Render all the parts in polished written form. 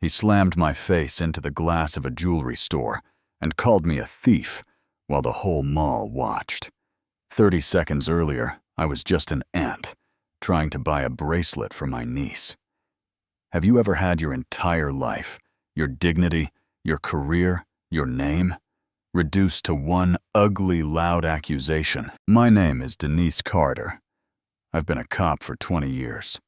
He slammed my face into the glass of a jewelry store and called me a thief while the whole mall watched. 30 seconds earlier, I was just an ant trying to buy a bracelet for my niece. Have you ever had your entire life, your dignity, your career, your name, reduced to one ugly, loud accusation? My name is Denise Carter. I've been a cop for 20 years.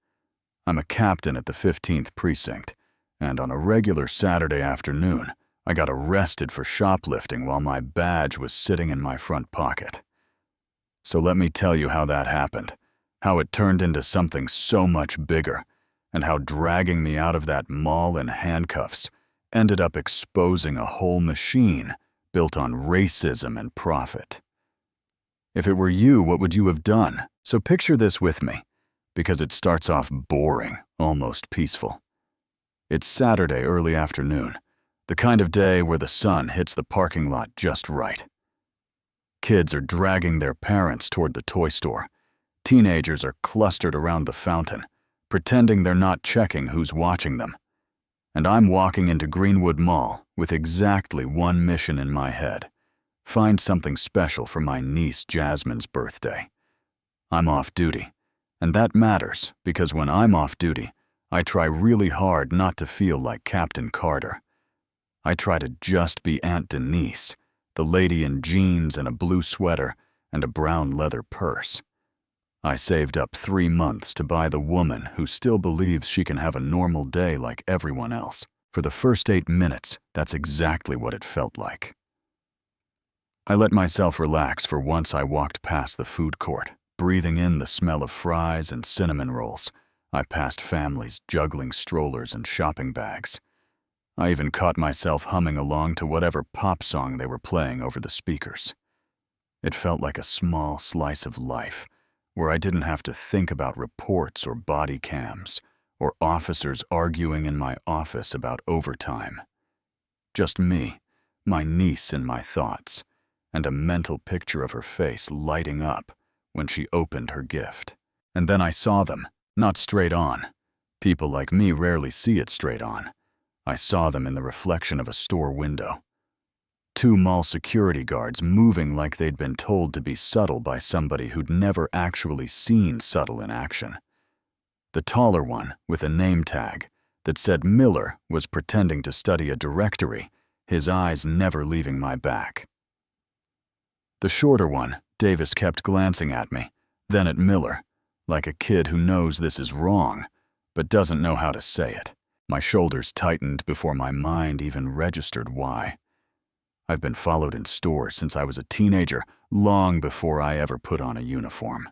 I'm a captain at the 15th Precinct, and on a regular Saturday afternoon, I got arrested for shoplifting while my badge was sitting in my front pocket. So let me tell you how that happened, how it turned into something so much bigger, and how dragging me out of that mall in handcuffs ended up exposing a whole machine built on racism and profit. If it were you, what would you have done? So picture this with me, because it starts off boring, almost peaceful. It's Saturday early afternoon, the kind of day where the sun hits the parking lot just right. Kids are dragging their parents toward the toy store. Teenagers are clustered around the fountain, pretending they're not checking who's watching them. And I'm walking into Greenwood Mall with exactly one mission in my head: find something special for my niece Jasmine's birthday. I'm off duty, and that matters because when I'm off duty, I try really hard not to feel like Captain Carter. I try to just be Aunt Denise, the lady in jeans and a blue sweater and a brown leather purse. I saved up 3 months to buy the woman who still believes she can have a normal day like everyone else. For the first 8 minutes, that's exactly what it felt like. I let myself relax for once I walked past the food court, breathing in the smell of fries and cinnamon rolls. I passed families juggling strollers and shopping bags. I even caught myself humming along to whatever pop song they were playing over the speakers. It felt like a small slice of life, where I didn't have to think about reports or body cams, or officers arguing in my office about overtime. Just me, my niece in my thoughts, and a mental picture of her face lighting up when she opened her gift. And then I saw them, not straight on. People like me rarely see it straight on. I saw them in the reflection of a store window. 2 mall security guards moving like they'd been told to be subtle by somebody who'd never actually seen subtle in action. The taller one, with a name tag that said Miller, was pretending to study a directory, his eyes never leaving my back. The shorter one, Davis, kept glancing at me, then at Miller, like a kid who knows this is wrong, but doesn't know how to say it. My shoulders tightened before my mind even registered why. I've been followed in stores since I was a teenager, long before I ever put on a uniform.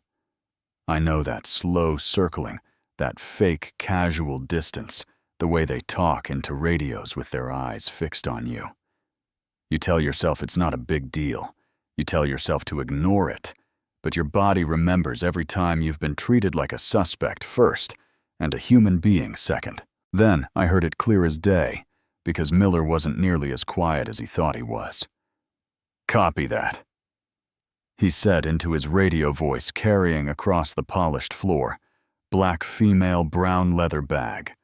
I know that slow circling, that fake casual distance, the way they talk into radios with their eyes fixed on you. You tell yourself it's not a big deal. You tell yourself to ignore it, but your body remembers every time you've been treated like a suspect first and a human being second. Then I heard it clear as day, because Miller wasn't nearly as quiet as he thought he was. "Copy that," he said into his radio voice carrying across the polished floor. Black female brown leather bag.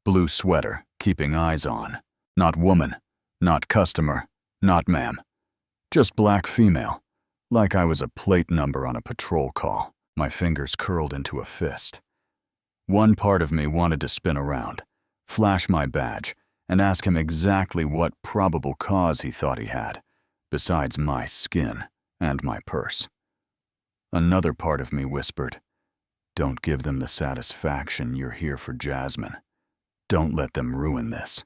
Blue sweater, keeping eyes on. Not woman, not customer, not ma'am. Just black female, like I was a plate number on a patrol call. My fingers curled into a fist. One part of me wanted to spin around, flash my badge, and ask him exactly what probable cause he thought he had, besides my skin and my purse. Another part of me whispered, "Don't give them the satisfaction you're here for Jasmine. Don't let them ruin this."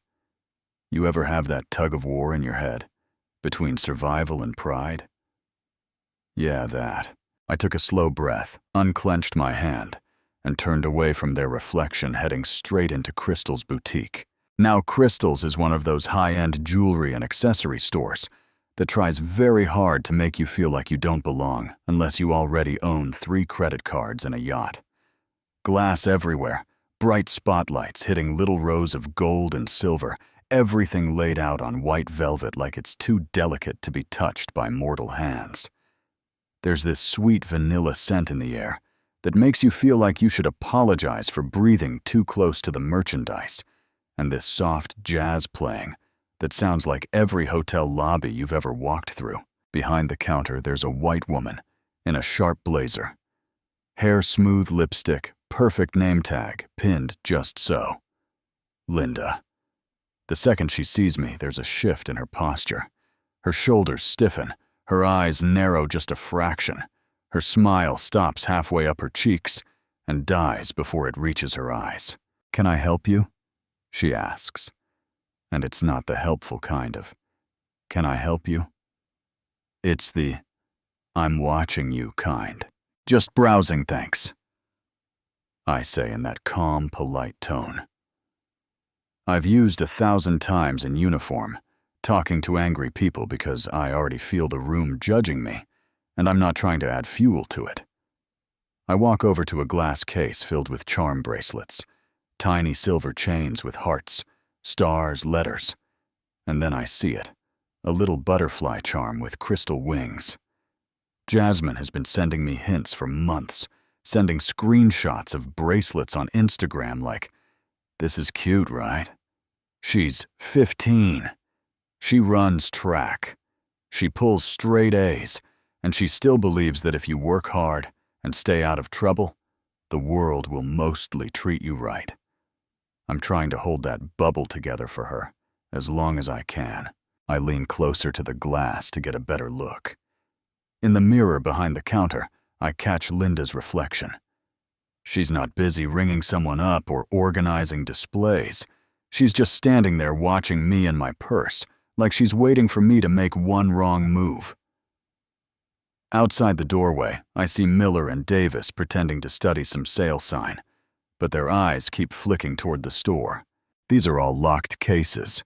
You ever have that tug of war in your head, between survival and pride? Yeah, that. I took a slow breath, unclenched my hand, and turned away from their reflection, heading straight into Crystal's boutique. Now, Crystal's is one of those high-end jewelry and accessory stores that tries very hard to make you feel like you don't belong unless you already own 3 credit cards and a yacht. Glass everywhere, bright spotlights hitting little rows of gold and silver, everything laid out on white velvet like it's too delicate to be touched by mortal hands. There's this sweet vanilla scent in the air that makes you feel like you should apologize for breathing too close to the merchandise, and this soft jazz playing that sounds like every hotel lobby you've ever walked through. Behind the counter, there's a white woman in a sharp blazer. Hair smooth, lipstick, perfect name tag, pinned just so. Linda. The second she sees me, there's a shift in her posture. Her shoulders stiffen, her eyes narrow just a fraction. Her smile stops halfway up her cheeks and dies before it reaches her eyes. "Can I help you?" she asks. And it's not the helpful kind of, "Can I help you?" It's the, "I'm watching you" kind. "Just browsing, thanks," I say in that calm, polite tone. I've used 1,000 times in uniform, talking to angry people because I already feel the room judging me, and I'm not trying to add fuel to it. I walk over to a glass case filled with charm bracelets, tiny silver chains with hearts, stars, letters, and then I see it, a little butterfly charm with crystal wings. Jasmine has been sending me hints for months, sending screenshots of bracelets on Instagram like, "This is cute, right?" She's 15. She runs track. She pulls straight A's, and she still believes that if you work hard and stay out of trouble, the world will mostly treat you right. I'm trying to hold that bubble together for her as long as I can. I lean closer to the glass to get a better look. In the mirror behind the counter, I catch Linda's reflection. She's not busy ringing someone up or organizing displays. She's just standing there watching me and my purse, like she's waiting for me to make one wrong move. Outside the doorway, I see Miller and Davis pretending to study some sale sign, but their eyes keep flicking toward the store. These are all locked cases.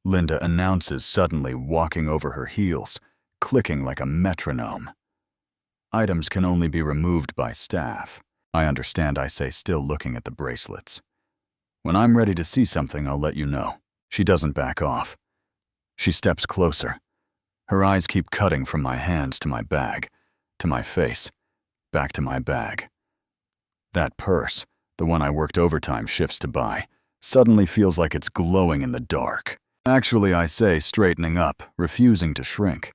Linda announces suddenly, walking over her heels, clicking like a metronome. Items can only be removed by staff. I understand, I say, still looking at the bracelets. "When I'm ready to see something, I'll let you know." She doesn't back off. She steps closer. Her eyes keep cutting from my hands to my bag, to my face, back to my bag. That purse, the one I worked overtime shifts to buy, suddenly feels like it's glowing in the dark. "Actually," I say, straightening up, refusing to shrink.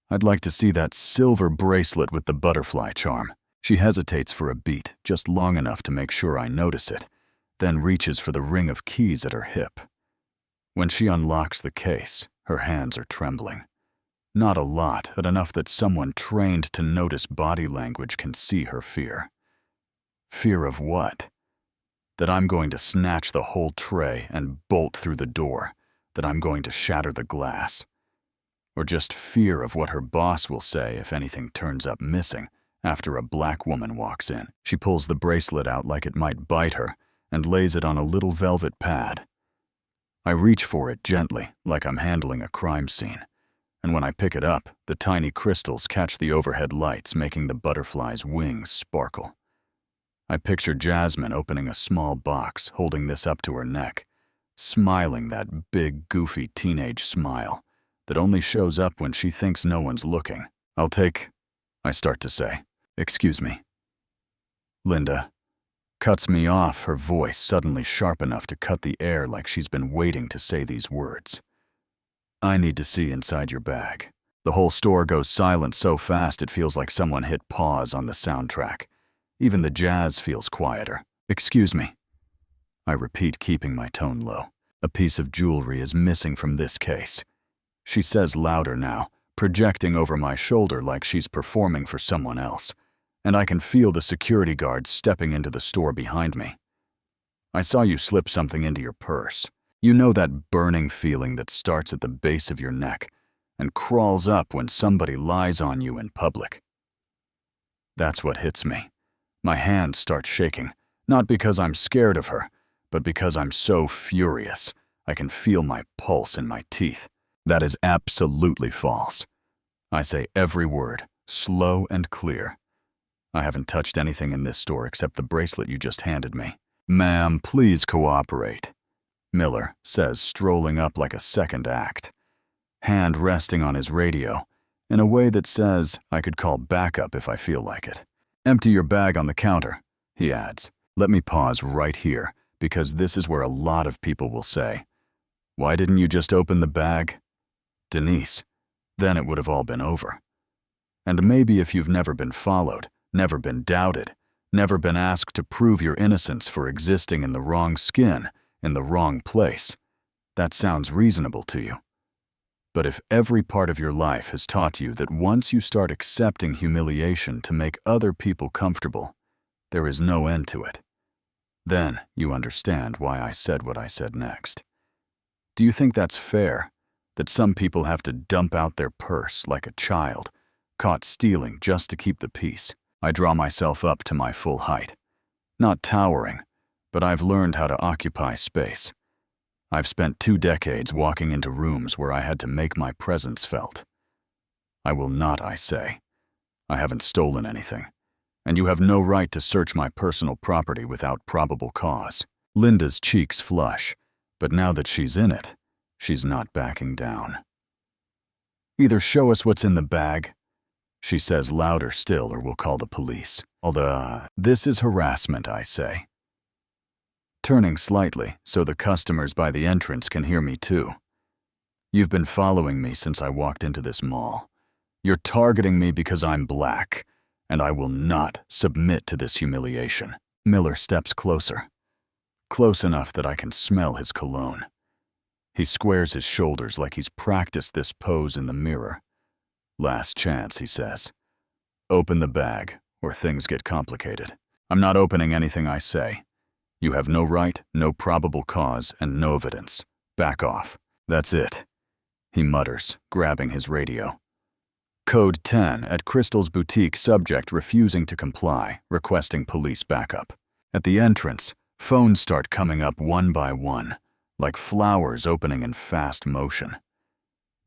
"I'd like to see that silver bracelet with the butterfly charm." She hesitates for a beat, just long enough to make sure I notice it, then reaches for the ring of keys at her hip. When she unlocks the case, her hands are trembling. Not a lot, but enough that someone trained to notice body language can see her fear. Fear of what? That I'm going to snatch the whole tray and bolt through the door, that I'm going to shatter the glass. Or just fear of what her boss will say if anything turns up missing after a black woman walks in. She pulls the bracelet out like it might bite her and lays it on a little velvet pad. I reach for it gently, like I'm handling a crime scene, and when I pick it up, the tiny crystals catch the overhead lights, making the butterfly's wings sparkle. I picture Jasmine opening a small box, holding this up to her neck, smiling that big, goofy teenage smile that only shows up when she thinks no one's looking. "I'll take," I start to say. "Excuse me." Linda cuts me off, her voice suddenly sharp enough to cut the air like she's been waiting to say these words. "I need to see inside your bag." The whole store goes silent so fast it feels like someone hit pause on the soundtrack. Even the jazz feels quieter. "Excuse me," I repeat, keeping my tone low. "A piece of jewelry is missing from this case." She says louder now, projecting over my shoulder like she's performing for someone else, and I can feel the security guards stepping into the store behind me. "I saw you slip something into your purse. You know that burning feeling that starts at the base of your neck and crawls up when somebody lies on you in public?" That's what hits me. My hands start shaking, not because I'm scared of her, but because I'm so furious. I can feel my pulse in my teeth. "That is absolutely false." I say every word, slow and clear. "I haven't touched anything in this store except the bracelet you just handed me." "Ma'am, please cooperate," Miller says, strolling up like a second act, hand resting on his radio, in a way that says I could call backup if I feel like it. "Empty your bag on the counter," he adds. Let me pause right here, because this is where a lot of people will say, "Why didn't you just open the bag?" Denise, then it would have all been over. And maybe if you've never been followed, never been doubted, never been asked to prove your innocence for existing in the wrong skin, in the wrong place, that sounds reasonable to you. But if every part of your life has taught you that once you start accepting humiliation to make other people comfortable, there is no end to it, then you understand why I said what I said next. Do you think that's fair, that some people have to dump out their purse like a child, caught stealing just to keep the peace? I draw myself up to my full height. Not towering, but I've learned how to occupy space. I've spent 2 decades walking into rooms where I had to make my presence felt. I will not, I say. I haven't stolen anything, and you have no right to search my personal property without probable cause. Linda's cheeks flush, but now that she's in it, she's not backing down. "Either show us what's in the bag," she says louder still, "or we'll call the police." This is harassment, I say, turning slightly so the customers by the entrance can hear me too. "You've been following me since I walked into this mall. You're targeting me because I'm black, and I will not submit to this humiliation." Miller steps closer, close enough that I can smell his cologne. He squares his shoulders like he's practiced this pose in the mirror. "Last chance," he says. "Open the bag, or things get complicated." "I'm not opening anything," I say. "You have no right, no probable cause, and no evidence. Back off." "That's it," he mutters, grabbing his radio. "Code 10 at Crystal's boutique, subject refusing to comply, requesting police backup." At the entrance, phones start coming up one by one, like flowers opening in fast motion.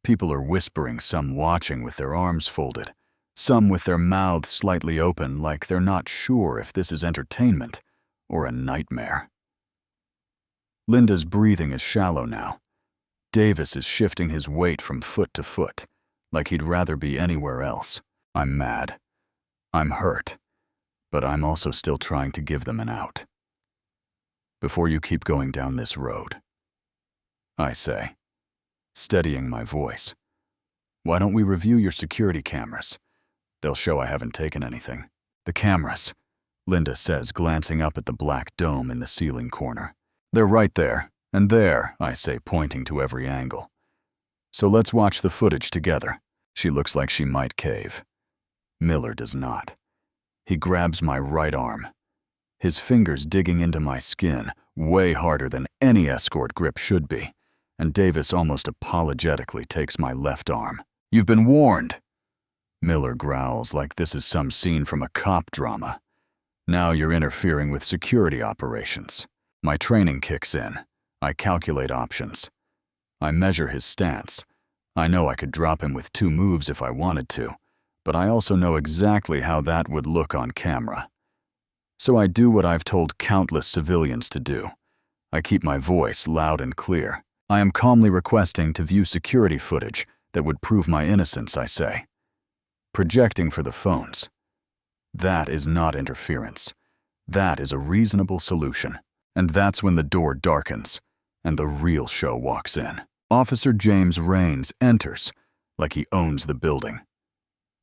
People are whispering, some watching with their arms folded, some with their mouths slightly open like they're not sure if this is entertainment or a nightmare. Linda's breathing is shallow now. Davis is shifting his weight from foot to foot, like he'd rather be anywhere else. I'm mad. I'm hurt. But I'm also still trying to give them an out. "Before you keep going down this road," I say, steadying my voice, "why don't we review your security cameras? They'll show I haven't taken anything." "The cameras," Linda says, glancing up at the black dome in the ceiling corner. "They're right there, and there," I say, pointing to every angle. "So let's watch the footage together." She looks like she might cave. Miller does not. He grabs my right arm, his fingers digging into my skin, way harder than any escort grip should be, and Davis almost apologetically takes my left arm. "You've been warned," Miller growls like this is some scene from a cop drama. "Now you're interfering with security operations." My training kicks in. I calculate options. I measure his stance. I know I could drop him with 2 moves if I wanted to, but I also know exactly how that would look on camera. So I do what I've told countless civilians to do. I keep my voice loud and clear. I am calmly requesting to view security footage that would prove my innocence, I say. Projecting for the phones. That is not interference. That is a reasonable solution. And that's when the door darkens, and the real show walks in. Officer James Raines enters, like he owns the building.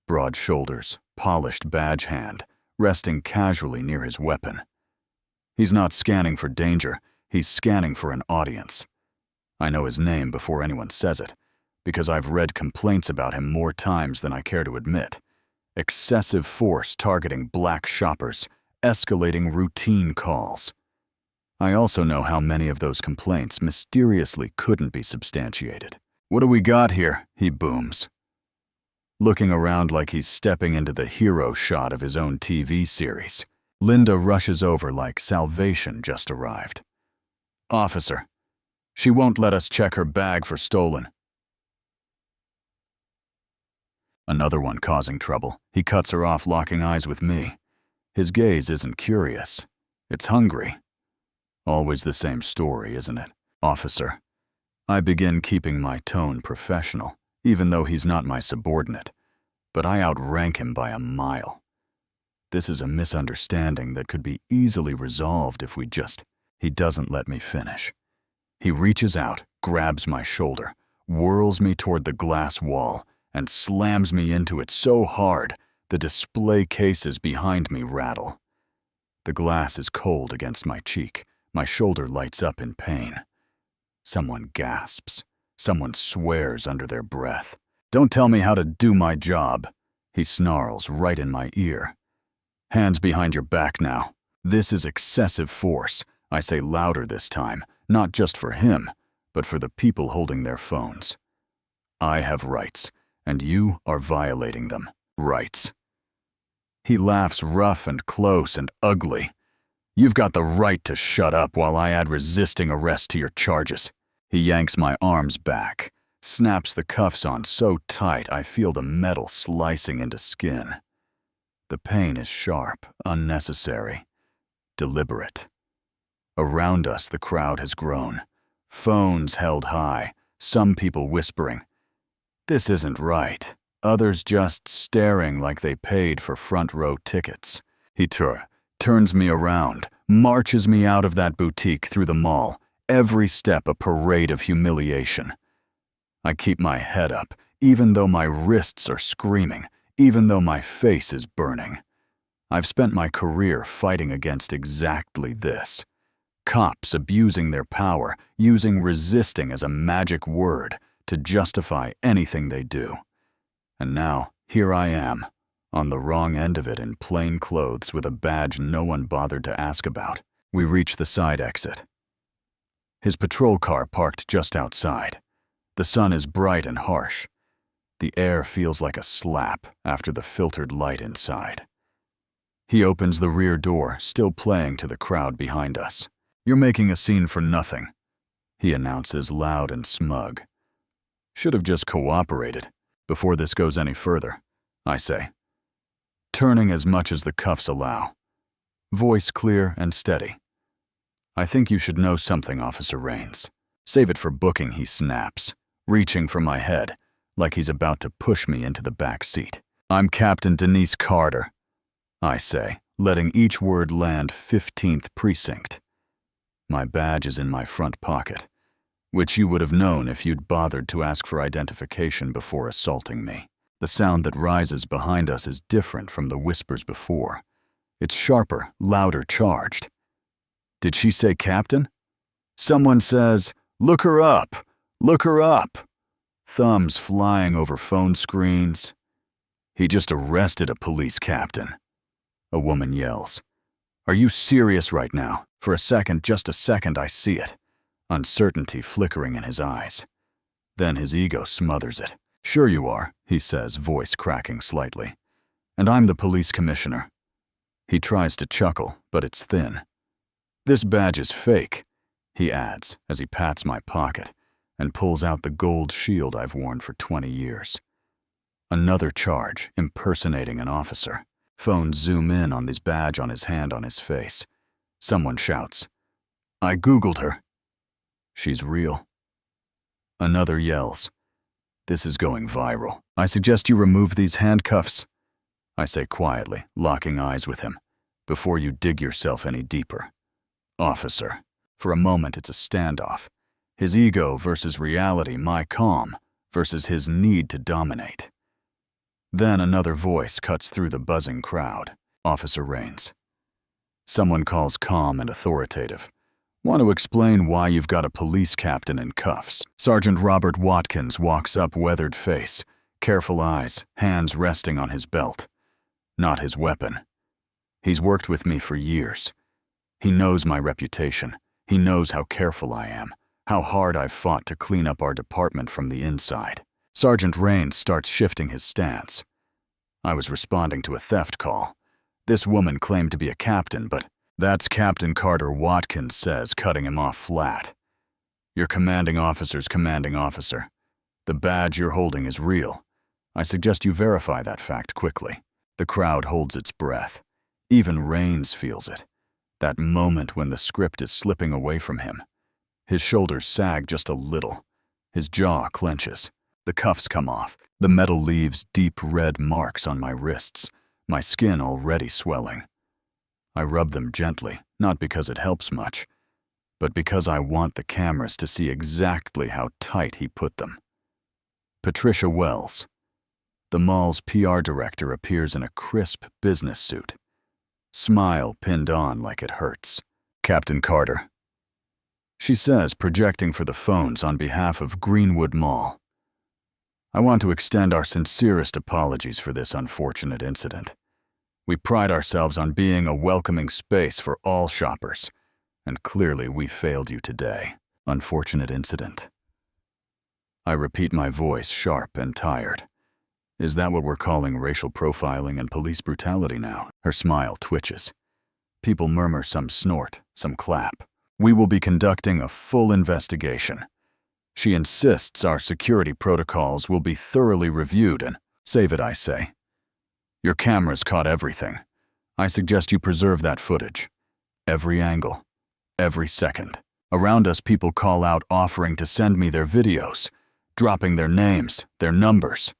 Broad shoulders, polished badge hand, resting casually near his weapon. He's not scanning for danger, he's scanning for an audience. I know his name before anyone says it, because I've read complaints about him more times than I care to admit. Excessive force targeting black shoppers, escalating routine calls. I also know how many of those complaints mysteriously couldn't be substantiated. "What do we got here?" he booms, looking around like he's stepping into the hero shot of his own TV series. Linda rushes over like salvation just arrived. "Officer, she won't let us check her bag for stolen." Another one causing trouble. He cuts her off, locking eyes with me. His gaze isn't curious. It's hungry. Always the same story, isn't it? "Officer." I begin keeping my tone professional, even though he's not my subordinate, but I outrank him by a mile. This is a misunderstanding that could be easily resolved if we just He doesn't let me finish. He reaches out, grabs my shoulder, whirls me toward the glass wall, and slams me into it so hard the display cases behind me rattle. The glass is cold against my cheek. My shoulder lights up in pain. Someone gasps. Someone swears under their breath. "Don't tell me how to do my job," he snarls right in my ear. "Hands behind your back now. This is excessive force," I say louder this time, not just for him, but for the people holding their phones. "I have rights, and you are violating them. Rights." He laughs rough and close and ugly. "You've got the right to shut up while I add resisting arrest to your charges." He yanks my arms back, snaps the cuffs on so tight I feel the metal slicing into skin. The pain is sharp, unnecessary, deliberate. Around us, the crowd has grown. Phones held high, some people whispering, "This isn't right." Others just staring like they paid for front-row tickets. He turns me around, marches me out of that boutique through the mall, every step a parade of humiliation. I keep my head up, even though my wrists are screaming, even though my face is burning. I've spent my career fighting against exactly this. Cops abusing their power, using resisting as a magic word to justify anything they do. And now, here I am, on the wrong end of it in plain clothes with a badge no one bothered to ask about. We reach the side exit. His patrol car parked just outside. The sun is bright and harsh. The air feels like a slap after the filtered light inside. He opens the rear door, still playing to the crowd behind us. "You're making a scene for nothing," he announces loud and smug. "Should have just cooperated before this goes any further," I say, turning as much as the cuffs allow. Voice clear and steady. "I think you should know something, Officer Rains." "Save it for booking," he snaps, reaching for my head, like he's about to push me into the back seat. "I'm Captain Denise Carter," I say, letting each word land 15th Precinct. My badge is in my front pocket, which you would have known if you'd bothered to ask for identification before assaulting me. The sound that rises behind us is different from the whispers before. It's sharper, louder charged. Did she say captain? Someone says, "Look her up! Look her up!" Thumbs flying over phone screens. "He just arrested a police captain," a woman yells. "Are you serious right now?" For a second, just a second, I see it. Uncertainty flickering in his eyes. Then his ego smothers it. "Sure you are," he says, voice cracking slightly. "And I'm the police commissioner." He tries to chuckle, but it's thin. "This badge is fake," he adds as he pats my pocket and pulls out the gold shield I've worn for 20 years. Another charge, impersonating an officer. Phones zoom in on this badge on his hand on his face. Someone shouts, "I Googled her. She's real." Another yells, "This is going viral. I suggest you remove these handcuffs," I say quietly, locking eyes with him, "before you dig yourself any deeper." "Officer." For a moment it's a standoff. His ego versus reality, my calm versus his need to dominate. Then another voice cuts through the buzzing crowd. Officer Rains. Someone calls calm and authoritative. "Want to explain why you've got a police captain in cuffs?" Sergeant Robert Watkins walks up, weathered face, careful eyes, hands resting on his belt. Not his weapon. He's worked with me for years. He knows my reputation. He knows how careful I am, how hard I've fought to clean up our department from the inside. Sergeant Rains starts shifting his stance. "I was responding to a theft call. This woman claimed to be a captain, but that's Captain Carter," Watkins says, cutting him off flat. "Your commanding officer's commanding officer. The badge you're holding is real. I suggest you verify that fact quickly." The crowd holds its breath. Even Rains feels it. That moment when the script is slipping away from him. His shoulders sag just a little. His jaw clenches. The cuffs come off. The metal leaves deep red marks on my wrists, my skin already swelling. I rub them gently, not because it helps much, but because I want the cameras to see exactly how tight he put them. Patricia Wells, the mall's PR director, appears in a crisp business suit, smile pinned on like it hurts. Captain Carter, she says, projecting for the phones on behalf of Greenwood Mall. I want to extend our sincerest apologies for this unfortunate incident. We pride ourselves on being a welcoming space for all shoppers, and clearly we failed you today. Unfortunate incident. I repeat, my voice sharp and tired. Is that what we're calling racial profiling and police brutality now? Her smile twitches. People murmur, some snort, some clap. We will be conducting a full investigation. She insists our security protocols will be thoroughly reviewed and save it, I say. Your cameras caught everything. I suggest you preserve that footage. Every angle, every second. Around us, people call out offering to send me their videos, dropping their names, their numbers.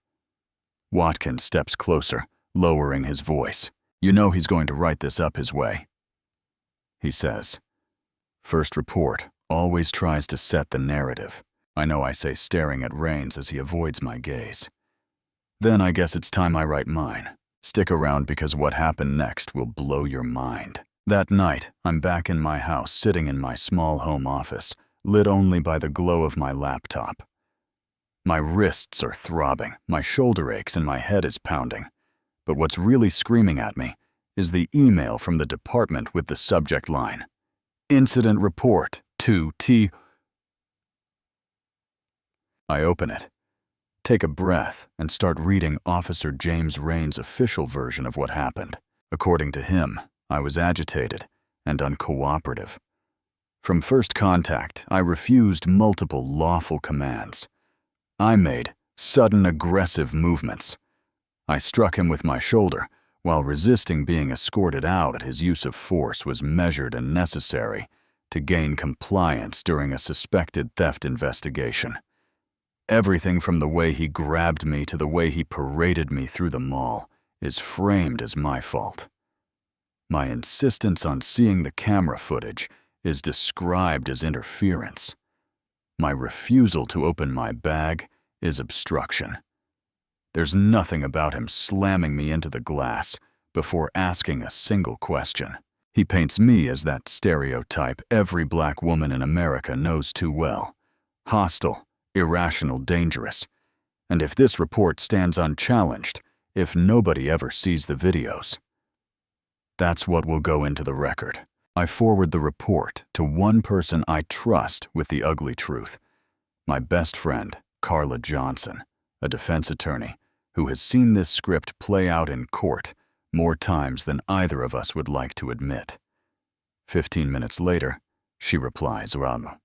Watkins steps closer, lowering his voice. You know he's going to write this up his way. He says. First report always tries to set the narrative. I know, I say, staring at Rains as he avoids my gaze. Then I guess it's time I write mine. Stick around because what happened next will blow your mind. That night, I'm back in my house, sitting in my small home office, lit only by the glow of my laptop. My wrists are throbbing, my shoulder aches, and my head is pounding. But what's really screaming at me is the email from the department with the subject line, Incident Report to T. I open it, take a breath, and start reading Officer James Rains' official version of what happened. According to him, I was agitated and uncooperative. From first contact, I refused multiple lawful commands. I made sudden aggressive movements. I struck him with my shoulder, while resisting being escorted out. His use of force was measured and necessary to gain compliance during a suspected theft investigation. Everything from the way he grabbed me to the way he paraded me through the mall is framed as my fault. My insistence on seeing the camera footage is described as interference. My refusal to open my bag is obstruction. There's nothing about him slamming me into the glass before asking a single question. He paints me as that stereotype every black woman in America knows too well. Hostile, irrational, dangerous. And if this report stands unchallenged, if nobody ever sees the videos, that's what will go into the record. I forward the report to one person I trust with the ugly truth. My best friend, Carla Johnson, a defense attorney who has seen this script play out in court more times than either of us would like to admit. 15 minutes later, she replies, Rama.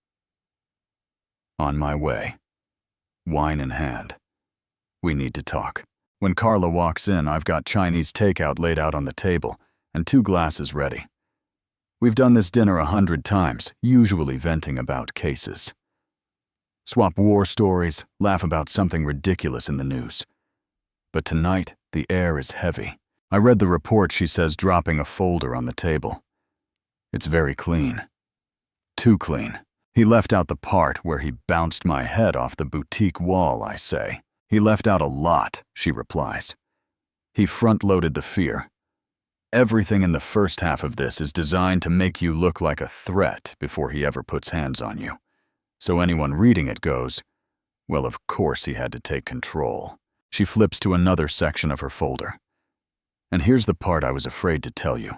On my way. Wine in hand. We need to talk. When Carla walks in, I've got Chinese takeout laid out on the table and 2 glasses ready. We've done this dinner 100 times, usually venting about cases. Swap war stories, laugh about something ridiculous in the news. But tonight, the air is heavy. I read the report, she says, dropping a folder on the table. It's very clean. Too clean. He left out the part where he bounced my head off the boutique wall, I say. He left out a lot, she replies. He front-loaded the fear. Everything in the first half of this is designed to make you look like a threat before he ever puts hands on you. So anyone reading it goes, well, of course he had to take control. She flips to another section of her folder. And here's the part I was afraid to tell you.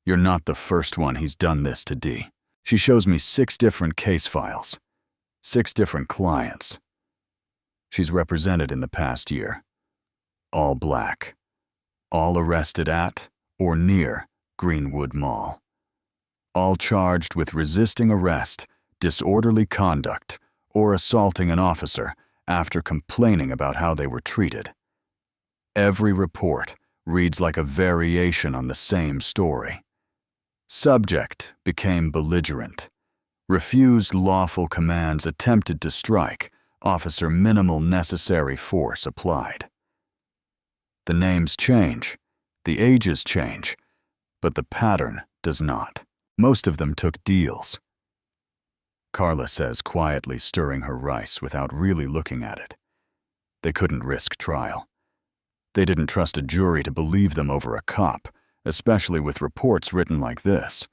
You're not the first one he's done this to, D. She shows me 6 different case files, 6 different clients she's represented in the past year. All black. All arrested at or near Greenwood Mall. All charged with resisting arrest, disorderly conduct, or assaulting an officer after complaining about how they were treated. Every report reads like a variation on the same story. Subject became belligerent. Refused lawful commands, attempted to strike. Officer minimal necessary force applied. The names change, the ages change, but the pattern does not. Most of them took deals. Carla says, quietly stirring her rice without really looking at it. They couldn't risk trial. They didn't trust a jury to believe them over a cop, especially with reports written like this.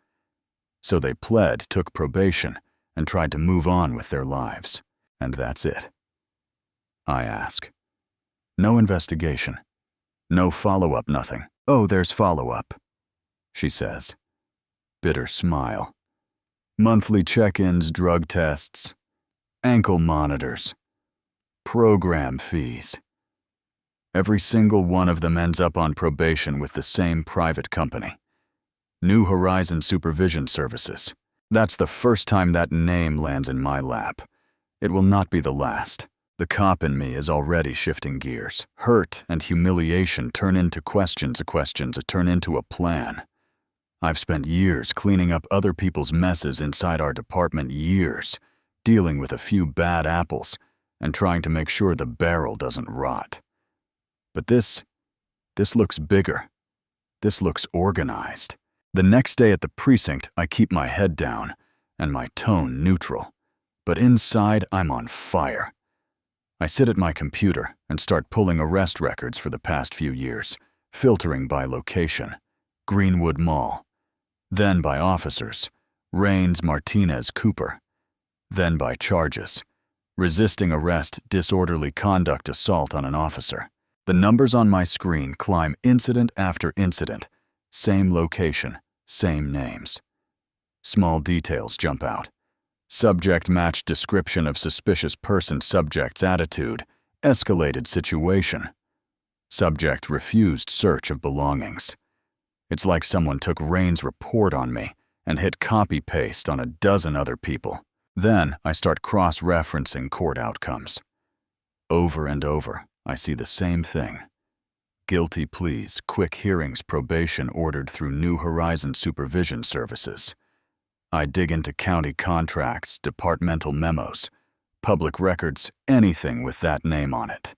So they pled, took probation, and tried to move on with their lives. And that's it. I ask. No investigation. No follow-up, nothing. Oh, there's follow-up, she says. Bitter smile. Monthly check-ins, drug tests, ankle monitors, program fees. Every single one of them ends up on probation with the same private company. New Horizon Supervision Services. That's the first time that name lands in my lap. It will not be the last. The cop in me is already shifting gears. Hurt and humiliation turn into questions turn into a plan. I've spent years cleaning up other people's messes inside our department, years, dealing with a few bad apples and trying to make sure the barrel doesn't rot. But this looks bigger. This looks organized. The next day at the precinct, I keep my head down and my tone neutral. But inside, I'm on fire. I sit at my computer and start pulling arrest records for the past few years, filtering by location. Greenwood Mall. Then by officers. Raines, Martinez, Cooper. Then by charges. Resisting arrest, disorderly conduct, assault on an officer. The numbers on my screen climb incident after incident. Same location, same names. Small details jump out. Subject matched description of suspicious person, subject's attitude, escalated situation. Subject refused search of belongings. It's like someone took Raines' report on me and hit copy-paste on a dozen other people. Then I start cross-referencing court outcomes. Over and over, I see the same thing. Guilty pleas, quick hearings, probation ordered through New Horizon Supervision Services. I dig into county contracts, departmental memos, public records, anything with that name on it.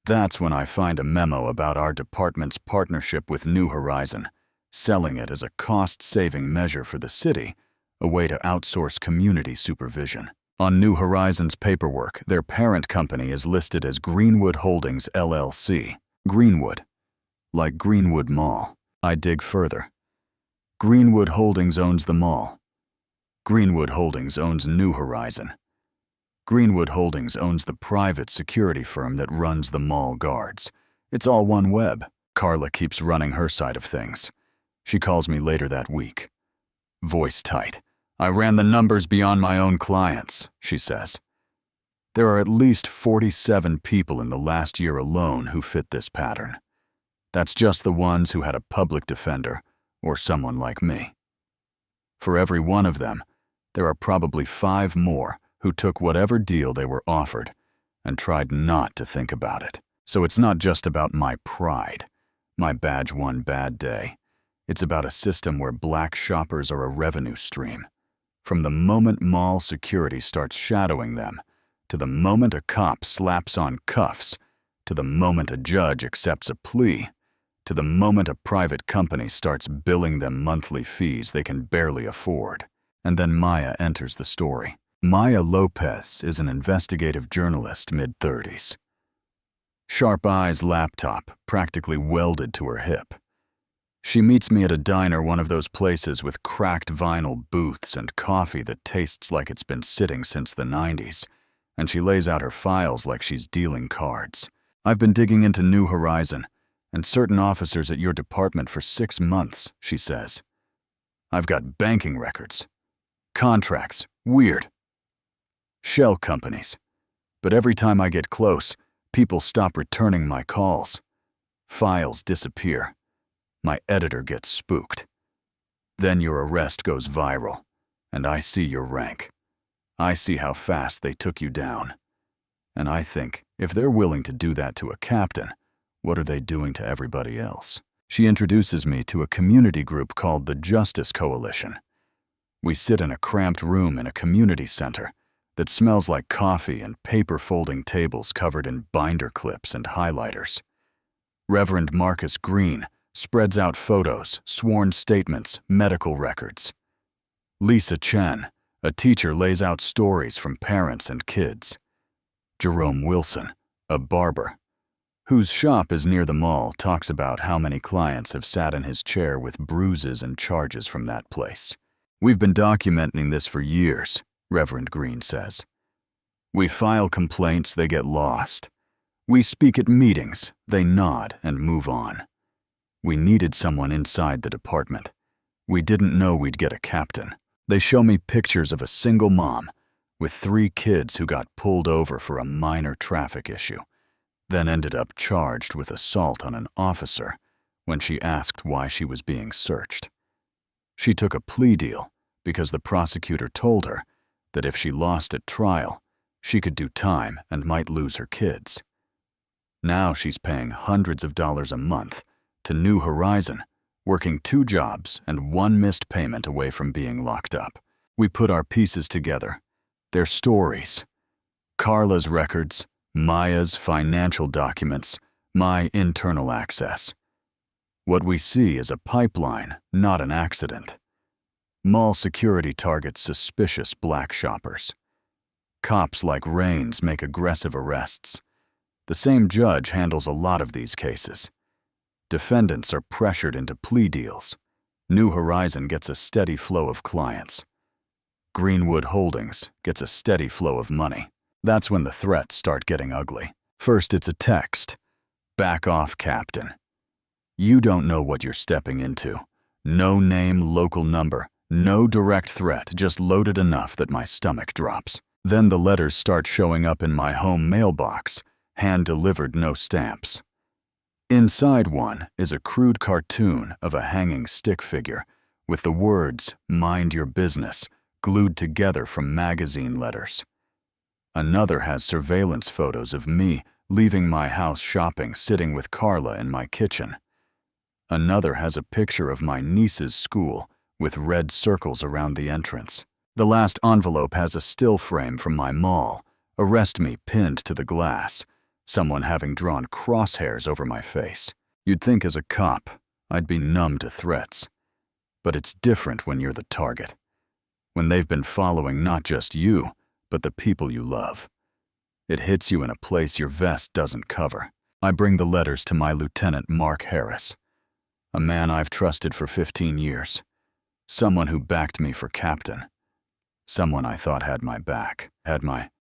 That's when I find a memo about our department's partnership with New Horizon, selling it as a cost-saving measure for the city, a way to outsource community supervision. On New Horizon's paperwork, their parent company is listed as Greenwood Holdings, LLC. Greenwood, like Greenwood Mall. I dig further. Greenwood Holdings owns the mall. Greenwood Holdings owns New Horizon. Greenwood Holdings owns the private security firm that runs the mall guards. It's all one web. Carla keeps running her side of things. She calls me later that week. Voice tight. I ran the numbers beyond my own clients, she says. There are at least 47 people in the last year alone who fit this pattern. That's just the ones who had a public defender or someone like me. For every one of them, there are probably 5 more who took whatever deal they were offered and tried not to think about it. So it's not just about my pride, my badge one bad day. It's about a system where black shoppers are a revenue stream. From the moment mall security starts shadowing them, to the moment a cop slaps on cuffs, to the moment a judge accepts a plea, to the moment a private company starts billing them monthly fees they can barely afford. And then Maya enters the story. Maya Lopez is an investigative journalist, mid-30s. Sharp eyes, laptop, practically welded to her hip. She meets me at a diner, one of those places with cracked vinyl booths and coffee that tastes like it's been sitting since the 90s, and she lays out her files like she's dealing cards. I've been digging into New Horizon and certain officers at your department for 6 months, she says. I've got banking records, contracts, weird. Shell companies. But every time I get close, people stop returning my calls. Files disappear. My editor gets spooked. Then your arrest goes viral, and I see your rank. I see how fast they took you down. And I think, if they're willing to do that to a captain, what are they doing to everybody else? She introduces me to a community group called the Justice Coalition. We sit in a cramped room in a community center that smells like coffee and paper folding tables covered in binder clips and highlighters. Reverend Marcus Green spreads out photos, sworn statements, medical records. Lisa Chen, A teacher lays out stories from parents and kids. Jerome Wilson, a barber, whose shop is near the mall, talks about how many clients have sat in his chair with bruises and charges from that place. "We've been documenting this for years," Reverend Green says. "We file complaints, they get lost. We speak at meetings, they nod and move on. We needed someone inside the department. We didn't know we'd get a captain." They show me pictures of a single mom with 3 kids who got pulled over for a minor traffic issue, then ended up charged with assault on an officer when she asked why she was being searched. She took a plea deal because the prosecutor told her that if she lost at trial, she could do time and might lose her kids. Now she's paying hundreds of dollars a month to New Horizon, working 2 jobs and 1 missed payment away from being locked up. We put our pieces together. Their stories. Carla's records, Maya's financial documents, my internal access. What we see is a pipeline, not an accident. Mall security targets suspicious black shoppers. Cops like Rains make aggressive arrests. The same judge handles a lot of these cases. Defendants are pressured into plea deals. New Horizon gets a steady flow of clients. Greenwood Holdings gets a steady flow of money. That's when the threats start getting ugly. First, it's a text. "Back off, Captain. You don't know what you're stepping into. No name, local number, no direct threat, just loaded enough that my stomach drops." Then the letters start showing up in my home mailbox, hand-delivered, no stamps. Inside one is a crude cartoon of a hanging stick figure with the words, "Mind your business," glued together from magazine letters. Another has surveillance photos of me leaving my house shopping, sitting with Carla in my kitchen. Another has a picture of my niece's school with red circles around the entrance. The last envelope has a still frame from my mall, "Arrest me" pinned to the glass, someone having drawn crosshairs over my face. You'd think as a cop, I'd be numb to threats. But it's different when you're the target. When they've been following not just you, but the people you love. It hits you in a place your vest doesn't cover. I bring the letters to my Lieutenant Mark Harris, a man I've trusted for 15 years. Someone who backed me for captain. Someone I thought had my back.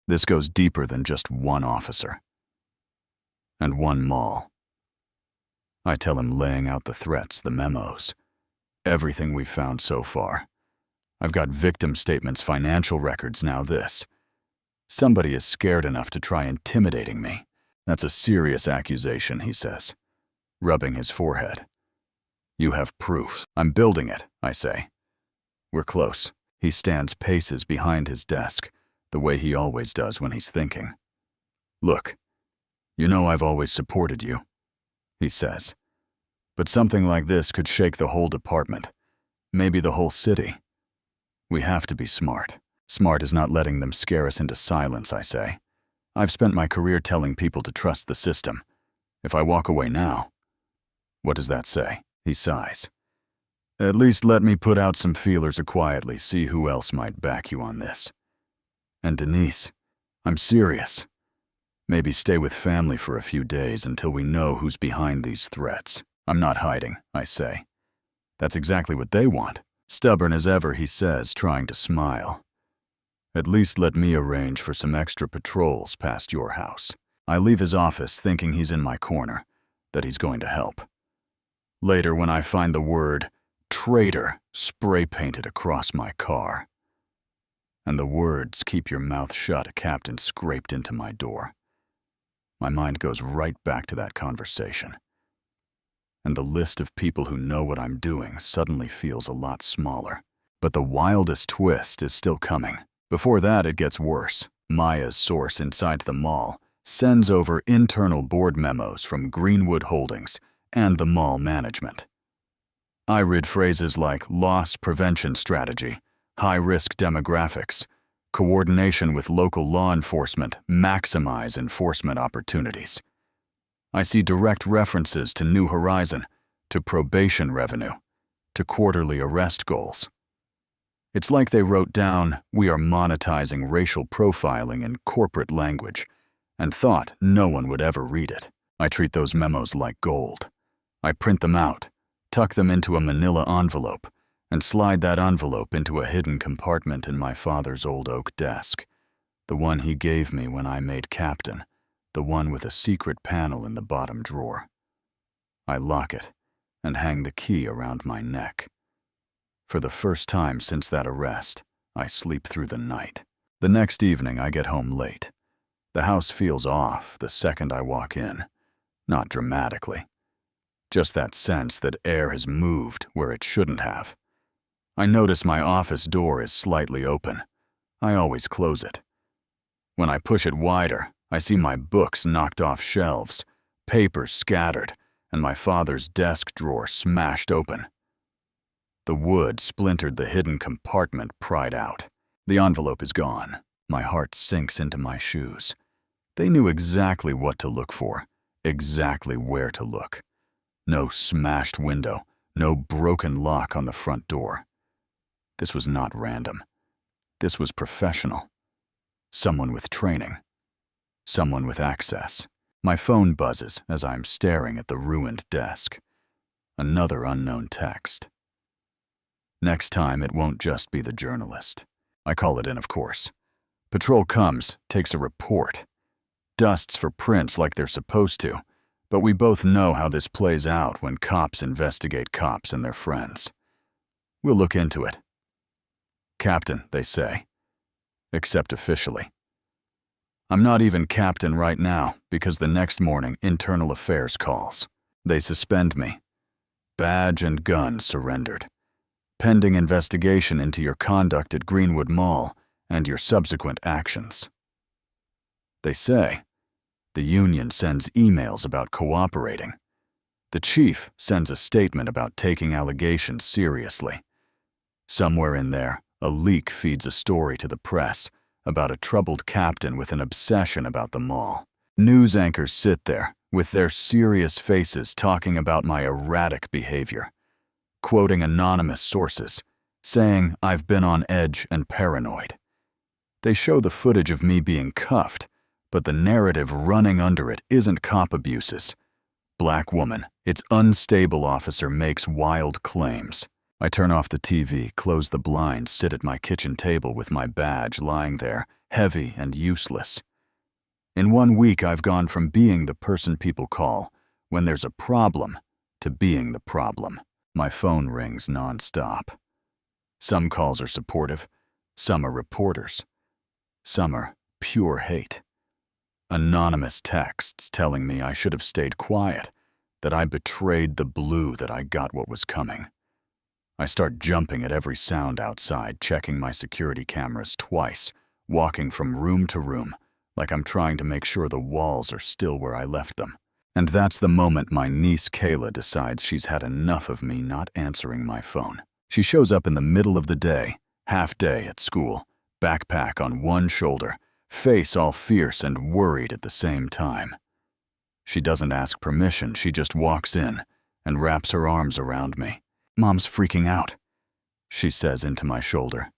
This goes deeper than just one officer. And one mall. I tell him, laying out the threats, the memos, everything we've found so far. I've got victim statements, financial records, now this. Somebody is scared enough to try intimidating me. That's a serious accusation, he says, rubbing his forehead. You have proof. I'm building it, I say. We're close. He stands paces behind his desk, the way he always does when he's thinking. Look. You know I've always supported you, he says. But something like this could shake the whole department, maybe the whole city. We have to be smart. Smart is not letting them scare us into silence, I say. I've spent my career telling people to trust the system. If I walk away now, what does that say? He sighs. At least let me put out some feelers quietly, see who else might back you on this. And Denise, I'm serious. Maybe stay with family for a few days until we know who's behind these threats. I'm not hiding, I say. That's exactly what they want. Stubborn as ever, he says, trying to smile. At least let me arrange for some extra patrols past your house. I leave his office thinking he's in my corner, that he's going to help. Later, when I find the word traitor spray-painted across my car, and the words, "Keep your mouth shut," Captain, scraped into my door. My mind goes right back to that conversation. And the list of people who know what I'm doing suddenly feels a lot smaller. But the wildest twist is still coming. Before that, it gets worse. Maya's source inside the mall sends over internal board memos from Greenwood Holdings and the mall management. I read phrases like loss prevention strategy, high-risk demographics, coordination with local law enforcement, maximize enforcement opportunities. I see direct references to New Horizon, to probation revenue, to quarterly arrest goals. It's like they wrote down, "We are monetizing racial profiling in corporate language," and thought no one would ever read it. I treat those memos like gold. I print them out, tuck them into a manila envelope, and slide that envelope into a hidden compartment in my father's old oak desk, the one he gave me when I made captain, the one with a secret panel in the bottom drawer. I lock it and hang the key around my neck. For the first time since that arrest, I sleep through the night. The next evening, I get home late. The house feels off the second I walk in. Not dramatically. Just that sense that air has moved where it shouldn't have. I notice my office door is slightly open. I always close it. When I push it wider, I see my books knocked off shelves, papers scattered, and my father's desk drawer smashed open. The wood splintered the hidden compartment pried out. The envelope is gone. My heart sinks into my shoes. They knew exactly what to look for, exactly where to look. No smashed window, no broken lock on the front door. This was not random. This was professional. Someone with training. Someone with access. My phone buzzes as I'm staring at the ruined desk. Another unknown text. Next time, it won't just be the journalist. I call it in, of course. Patrol comes, takes a report. Dusts for prints like they're supposed to, but we both know how this plays out when cops investigate cops and their friends. We'll look into it. Captain, they say. Except officially. I'm not even captain right now because the next morning Internal Affairs calls. They suspend me. Badge and gun surrendered. Pending investigation into your conduct at Greenwood Mall and your subsequent actions. They say the union sends emails about cooperating. The chief sends a statement about taking allegations seriously. Somewhere in there, a leak feeds a story to the press about a troubled captain with an obsession about the mall. News anchors sit there with their serious faces talking about my erratic behavior, quoting anonymous sources, saying I've been on edge and paranoid. They show the footage of me being cuffed, but the narrative running under it isn't cop abuses. Black woman, its unstable officer makes wild claims. I turn off the TV, close the blinds, sit at my kitchen table with my badge lying there, heavy and useless. In 1 week, I've gone from being the person people call when there's a problem to being the problem. My phone rings nonstop. Some calls are supportive, some are reporters, some are pure hate. Anonymous texts telling me I should have stayed quiet, that I betrayed the blue that I got what was coming. I start jumping at every sound outside, checking my security cameras twice, walking from room to room, like I'm trying to make sure the walls are still where I left them. And that's the moment my niece Kayla decides she's had enough of me not answering my phone. She shows up in the middle of the day, half day at school, backpack on one shoulder, face all fierce and worried at the same time. She doesn't ask permission, she just walks in and wraps her arms around me. "Mom's freaking out," she says into my shoulder.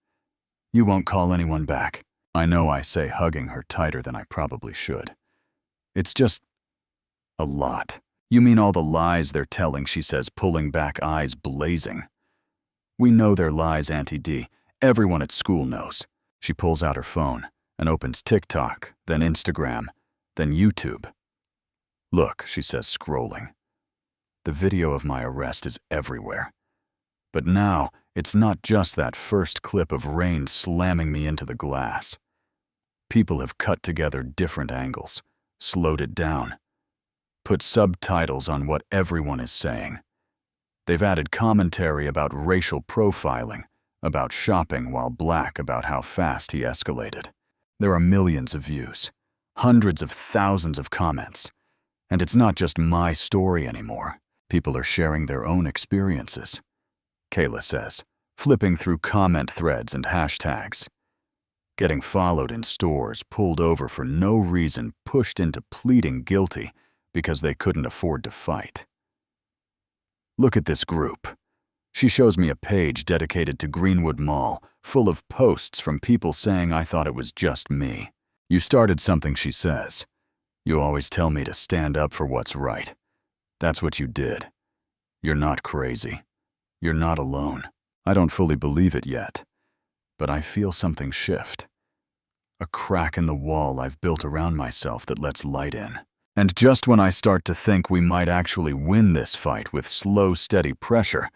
"You won't call anyone back." I know I say, hugging her tighter than I probably should. "It's just a lot." "You mean all the lies they're telling," she says, pulling back, eyes blazing. "We know they're lies, Auntie D. Everyone at school knows." She pulls out her phone and opens TikTok, then Instagram, then YouTube. "Look," she says, scrolling. The video of my arrest is everywhere. But now, it's not just that first clip of rain slamming me into the glass. People have cut together different angles, slowed it down, put subtitles on what everyone is saying. They've added commentary about racial profiling, about shopping while black, about how fast he escalated. There are millions of views, hundreds of thousands of comments. And it's not just my story anymore. People are sharing their own experiences. Kayla says, flipping through comment threads and hashtags. Getting followed in stores, pulled over for no reason, pushed into pleading guilty because they couldn't afford to fight. "Look at this group," She shows me a page dedicated to Greenwood Mall, full of posts from people saying I thought it was just me. "You started something," she says. "You always tell me to stand up for what's right. That's what you did. You're not crazy. You're not alone." I don't fully believe it yet, but I feel something shift. A crack in the wall I've built around myself that lets light in. And just when I start to think we might actually win this fight with slow, steady pressure,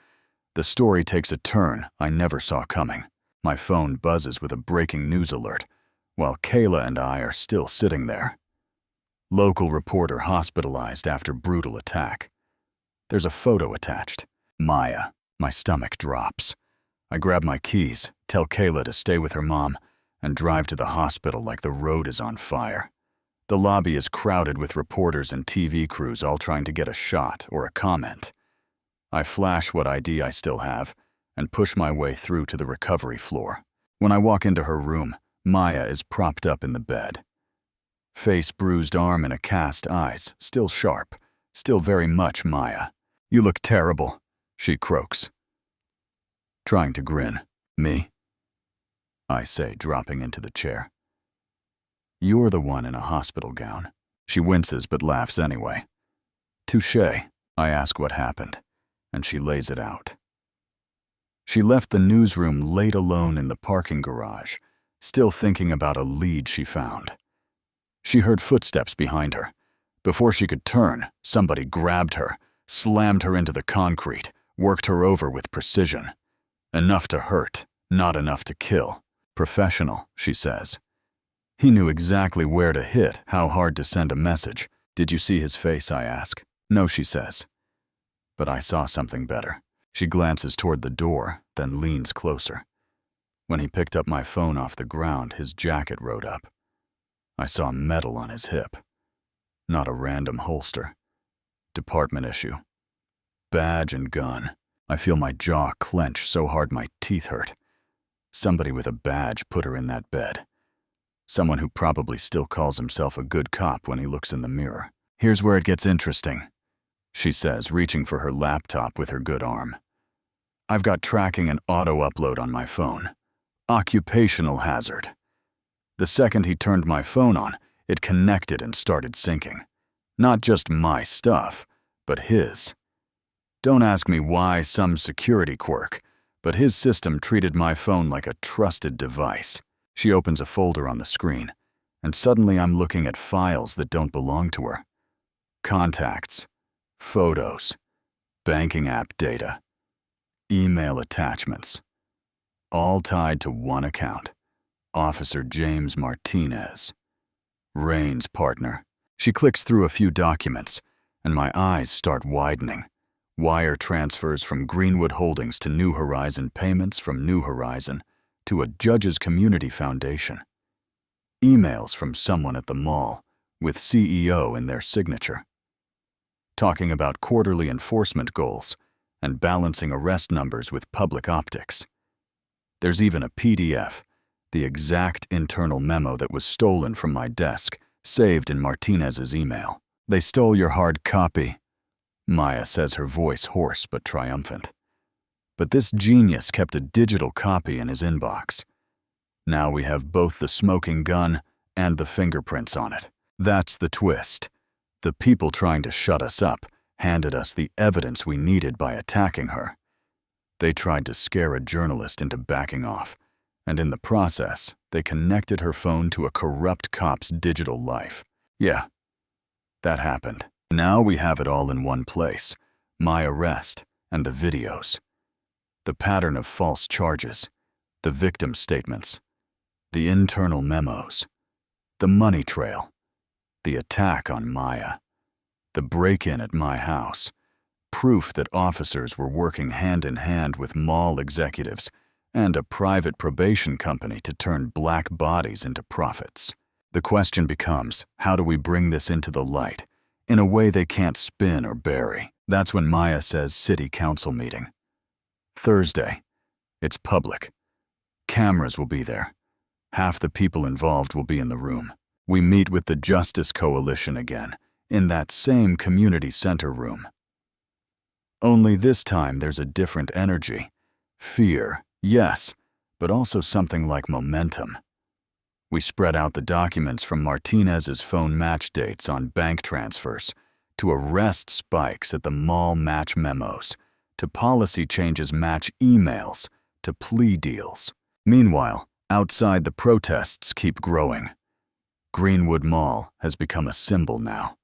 the story takes a turn I never saw coming. My phone buzzes with a breaking news alert, while Kayla and I are still sitting there. Local reporter hospitalized after brutal attack. There's a photo attached. Maya. My stomach drops. I grab my keys, tell Kayla to stay with her mom, and drive to the hospital like the road is on fire. The lobby is crowded with reporters and TV crews all trying to get a shot or a comment. I flash what ID I still have and push my way through to the recovery floor. When I walk into her room, Maya is propped up in the bed. Face, bruised arm, and a cast eyes, still sharp, still very much Maya. "You look terrible," she croaks. Trying to grin. "Me?" I say, dropping into the chair. "You're the one in a hospital gown." She winces but laughs anyway. "Touché." I ask what happened, and she lays it out. She left the newsroom late alone in the parking garage, still thinking about a lead she found. She heard footsteps behind her. Before she could turn, somebody grabbed her, slammed her into the concrete, worked her over with precision. Enough to hurt, not enough to kill. "Professional," she says. "He knew exactly where to hit, how hard to send a message." "Did you see his face?" I ask. "No," she says. But I saw something better. She glances toward the door, then leans closer. When he picked up my phone off the ground, his jacket rode up. I saw metal on his hip. Not a random holster. Department issue. Badge and gun. I feel my jaw clench so hard my teeth hurt. Somebody with a badge put her in that bed. Someone who probably still calls himself a good cop when he looks in the mirror. "Here's where it gets interesting," she says, reaching for her laptop with her good arm. "I've got tracking and auto-upload on my phone. Occupational hazard." The second he turned my phone on, it connected and started syncing. Not just my stuff, but his. Don't ask me why, some security quirk, but his system treated my phone like a trusted device. She opens a folder on the screen, and suddenly I'm looking at files that don't belong to her. Contacts, photos, banking app data, email attachments, all tied to one account. Officer James Martinez. Rain's partner. She clicks through a few documents, and my eyes start widening. Wire transfers from Greenwood Holdings to New Horizon, payments from New Horizon to a Judges Community Foundation. Emails from someone at the mall with CEO in their signature. Talking about quarterly enforcement goals and balancing arrest numbers with public optics. There's even a PDF, the exact internal memo that was stolen from my desk, saved in Martinez's email. "They stole your hard copy," Maya says, her voice hoarse but triumphant. But this genius kept a digital copy in his inbox. Now we have both the smoking gun and the fingerprints on it. That's the twist. The people trying to shut us up handed us the evidence we needed by attacking her. They tried to scare a journalist into backing off, and in the process, they connected her phone to a corrupt cop's digital life. Yeah, that happened. Now we have it all in one place, my arrest and the videos. The pattern of false charges, the victim statements, the internal memos, the money trail, the attack on Maya, the break-in at my house, proof that officers were working hand in hand with mall executives and a private probation company to turn black bodies into profits. The question becomes, how do we bring this into the light in a way they can't spin or bury? That's when Maya says city council meeting. Thursday. It's public. Cameras will be there. Half the people involved will be in the room. We meet with the Justice Coalition again, in that same community center room. Only this time there's a different energy. Fear, yes, but also something like momentum. We spread out the documents from Martinez's phone match dates on bank transfers, to arrest spikes at the mall match memos, to policy changes match emails, to plea deals. Meanwhile, outside the protests keep growing. Greenwood Mall has become a symbol now.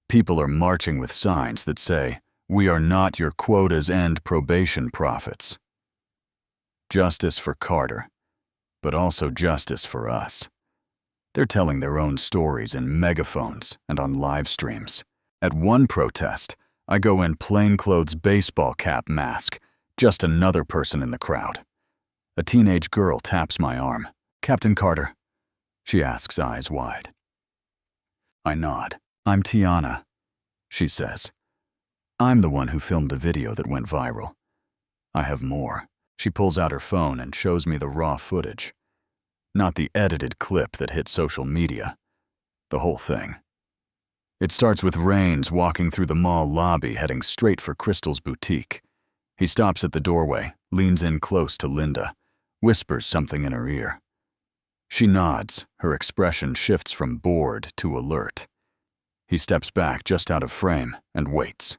People are marching with signs that say, "We are not your quotas and probation prophets." Justice for Carter, but also justice for us. They're telling their own stories in megaphones and on live streams. At one protest, I go in plainclothes baseball cap mask, just another person in the crowd. A teenage girl taps my arm. "Captain Carter," she asks, eyes wide. I nod. "I'm Tiana," she says. "I'm the one who filmed the video that went viral. I have more." She pulls out her phone and shows me the raw footage. Not the edited clip that hit social media. The whole thing. It starts with Rains walking through the mall lobby heading straight for Crystal's boutique. He stops at the doorway, leans in close to Linda, whispers something in her ear. She nods, her expression shifts from bored to alert. He steps back just out of frame and waits.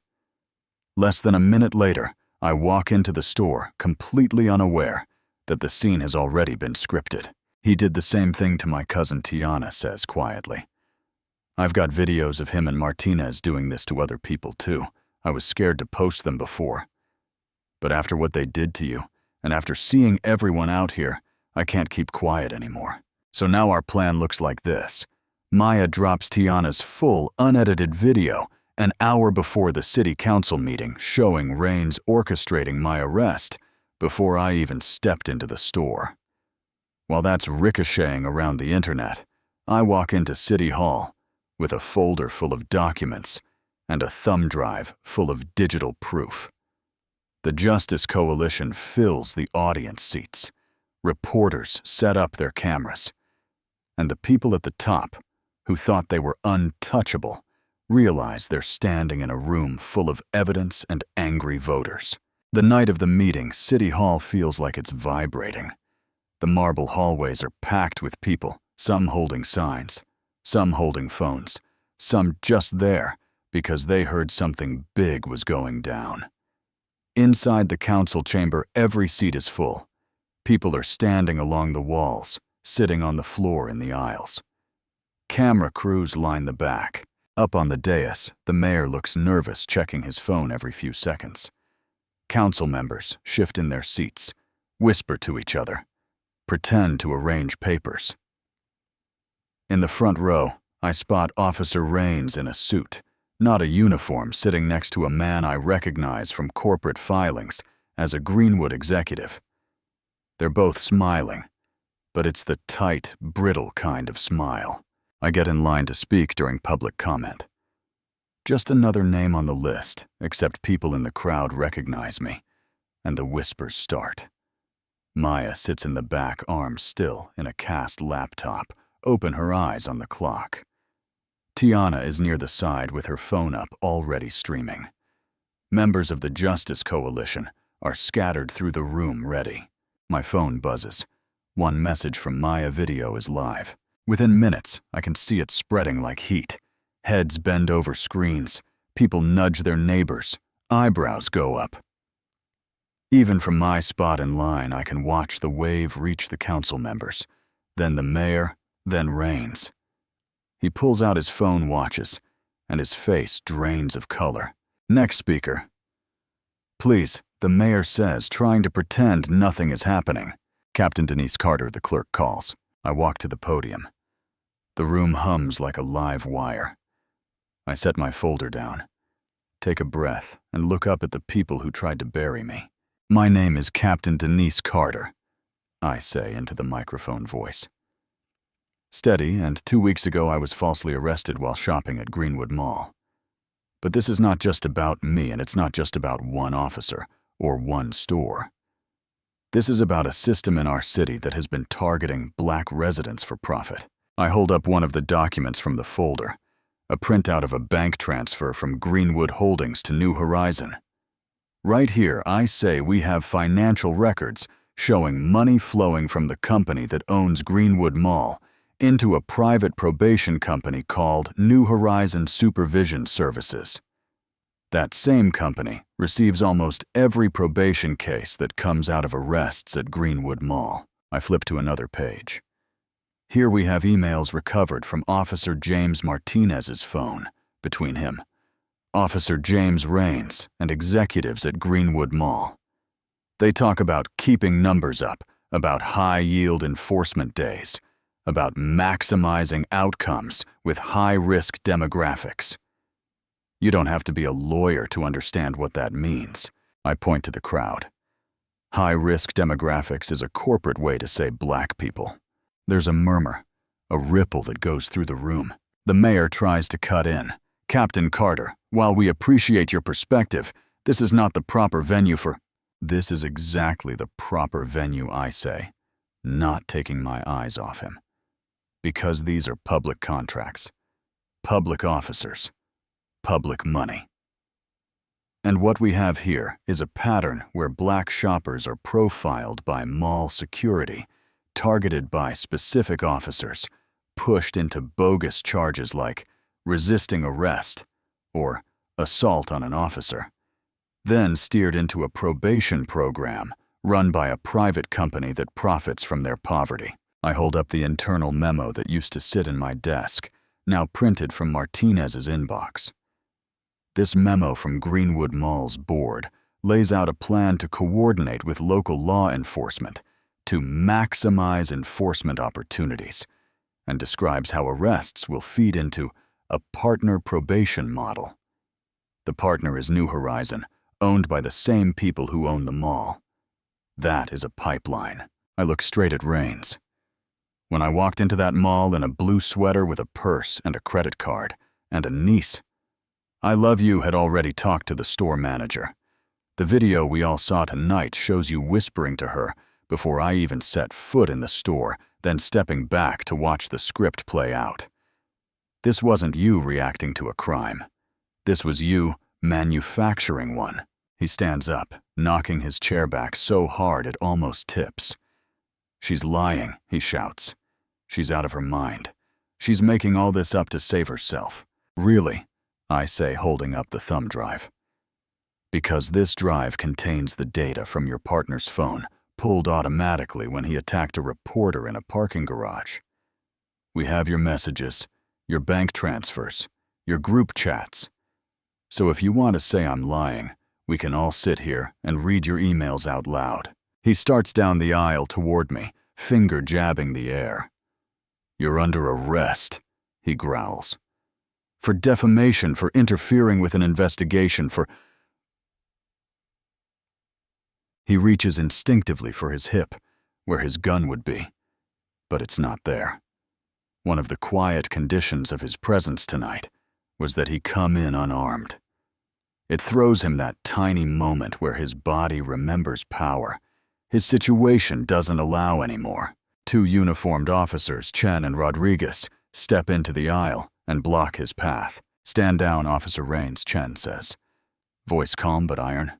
Less than a minute later, I walk into the store, completely unaware that the scene has already been scripted. "He did the same thing to my cousin," Tiana says quietly. "I've got videos of him and Martinez doing this to other people too. I was scared to post them before. But after what they did to you, and after seeing everyone out here, I can't keep quiet anymore. So now our plan looks like this. Maya drops Tiana's full, unedited video an hour before the city council meeting showing Rains orchestrating my arrest before I even stepped into the store. While that's ricocheting around the internet, I walk into City Hall with a folder full of documents and a thumb drive full of digital proof. The Justice Coalition fills the audience seats. Reporters set up their cameras. And the people at the top, who thought they were untouchable, realize they're standing in a room full of evidence and angry voters. The night of the meeting, City Hall feels like it's vibrating. The marble hallways are packed with people, some holding signs, some holding phones, some just there because they heard something big was going down. Inside the council chamber, every seat is full. People are standing along the walls, sitting on the floor in the aisles. Camera crews line the back. Up on the dais, the mayor looks nervous, checking his phone every few seconds. Council members shift in their seats, whisper to each other, pretend to arrange papers. In the front row, I spot Officer Rains in a suit, not a uniform, sitting next to a man I recognize from corporate filings as a Greenwood executive. They're both smiling, but it's the tight, brittle kind of smile. I get in line to speak during public comment. Just another name on the list, except people in the crowd recognize me, and the whispers start. Maya sits in the back, arms still, in a cast laptop, open her eyes on the clock. Tiana is near the side with her phone up, already streaming. Members of the Justice Coalition are scattered through the room, ready. My phone buzzes. One message from Maya video is live. Within minutes, I can see it spreading like heat. Heads bend over screens. People nudge their neighbors. Eyebrows go up. Even from my spot in line, I can watch the wave reach the council members, then the mayor, then Rains. He pulls out his phone, watches, and his face drains of color. "Next speaker." "Please," the mayor says, trying to pretend nothing is happening. "Captain Denise Carter," the clerk calls. I walk to the podium. The room hums like a live wire. I set my folder down, take a breath, and look up at the people who tried to bury me. "My name is Captain Denise Carter," I say into the microphone voice. Steady, and 2 weeks ago I was falsely arrested while shopping at Greenwood Mall. But this is not just about me, and it's not just about one officer or one store. This is about a system in our city that has been targeting black residents for profit. I hold up one of the documents from the folder, a printout of a bank transfer from Greenwood Holdings to New Horizon. Right here, I say we have financial records showing money flowing from the company that owns Greenwood Mall into a private probation company called New Horizon Supervision Services. That same company receives almost every probation case that comes out of arrests at Greenwood Mall. I flip to another page. Here we have emails recovered from Officer James Martinez's phone between him, Officer James Raines, and executives at Greenwood Mall. They talk about keeping numbers up, about high-yield enforcement days, about maximizing outcomes with high-risk demographics. You don't have to be a lawyer to understand what that means. I point to the crowd. High-risk demographics is a corporate way to say black people. There's a murmur, a ripple that goes through the room. The mayor tries to cut in. Captain Carter, while we appreciate your perspective, this is not the proper venue for— This is exactly the proper venue, I say, not taking my eyes off him. Because these are public contracts, public officers, public money. And what we have here is a pattern where black shoppers are profiled by mall security, targeted by specific officers, pushed into bogus charges like resisting arrest or assault on an officer, then steered into a probation program run by a private company that profits from their poverty. I hold up the internal memo that used to sit in my desk, now printed from Martinez's inbox. This memo from Greenwood Mall's board lays out a plan to coordinate with local law enforcement to maximize enforcement opportunities, and describes how arrests will feed into a partner probation model. The partner is New Horizon, owned by the same people who own the mall. That is a pipeline. I look straight at Raines. When I walked into that mall in a blue sweater with a purse and a credit card, and a niece, I Love You had already talked to the store manager. The video we all saw tonight shows you whispering to her before I even set foot in the store, then stepping back to watch the script play out. This wasn't you reacting to a crime. This was you manufacturing one. He stands up, knocking his chair back so hard it almost tips. She's lying, he shouts. She's out of her mind. She's making all this up to save herself. Really, I say, holding up the thumb drive. Because this drive contains the data from your partner's phone, pulled automatically when he attacked a reporter in a parking garage. We have your messages, your bank transfers, your group chats. So if you want to say I'm lying, we can all sit here and read your emails out loud. He starts down the aisle toward me, finger jabbing the air. You're under arrest, he growls. For defamation, for interfering with an investigation, for— He reaches instinctively for his hip, where his gun would be, but it's not there. One of the quiet conditions of his presence tonight was that he come in unarmed. It throws him that tiny moment where his body remembers power. His situation doesn't allow anymore. Two uniformed officers, Chen and Rodriguez, step into the aisle and block his path. Stand down, Officer Raines, Chen says. Voice calm but iron.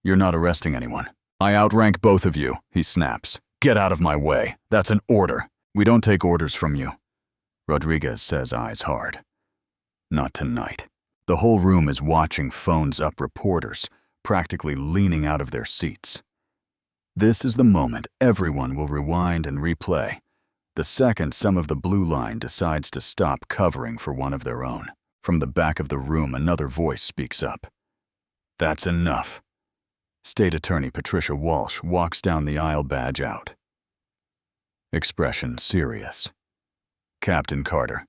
You're not arresting anyone. I outrank both of you, he snaps. Get out of my way. That's an order. We don't take orders from you. Rodriguez says, eyes hard. Not tonight. The whole room is watching phones up reporters, practically leaning out of their seats. This is the moment everyone will rewind and replay, the second some of the blue line decides to stop covering for one of their own. From the back of the room, another voice speaks up. That's enough. State Attorney Patricia Walsh walks down the aisle, badge out. Expression serious. Captain Carter.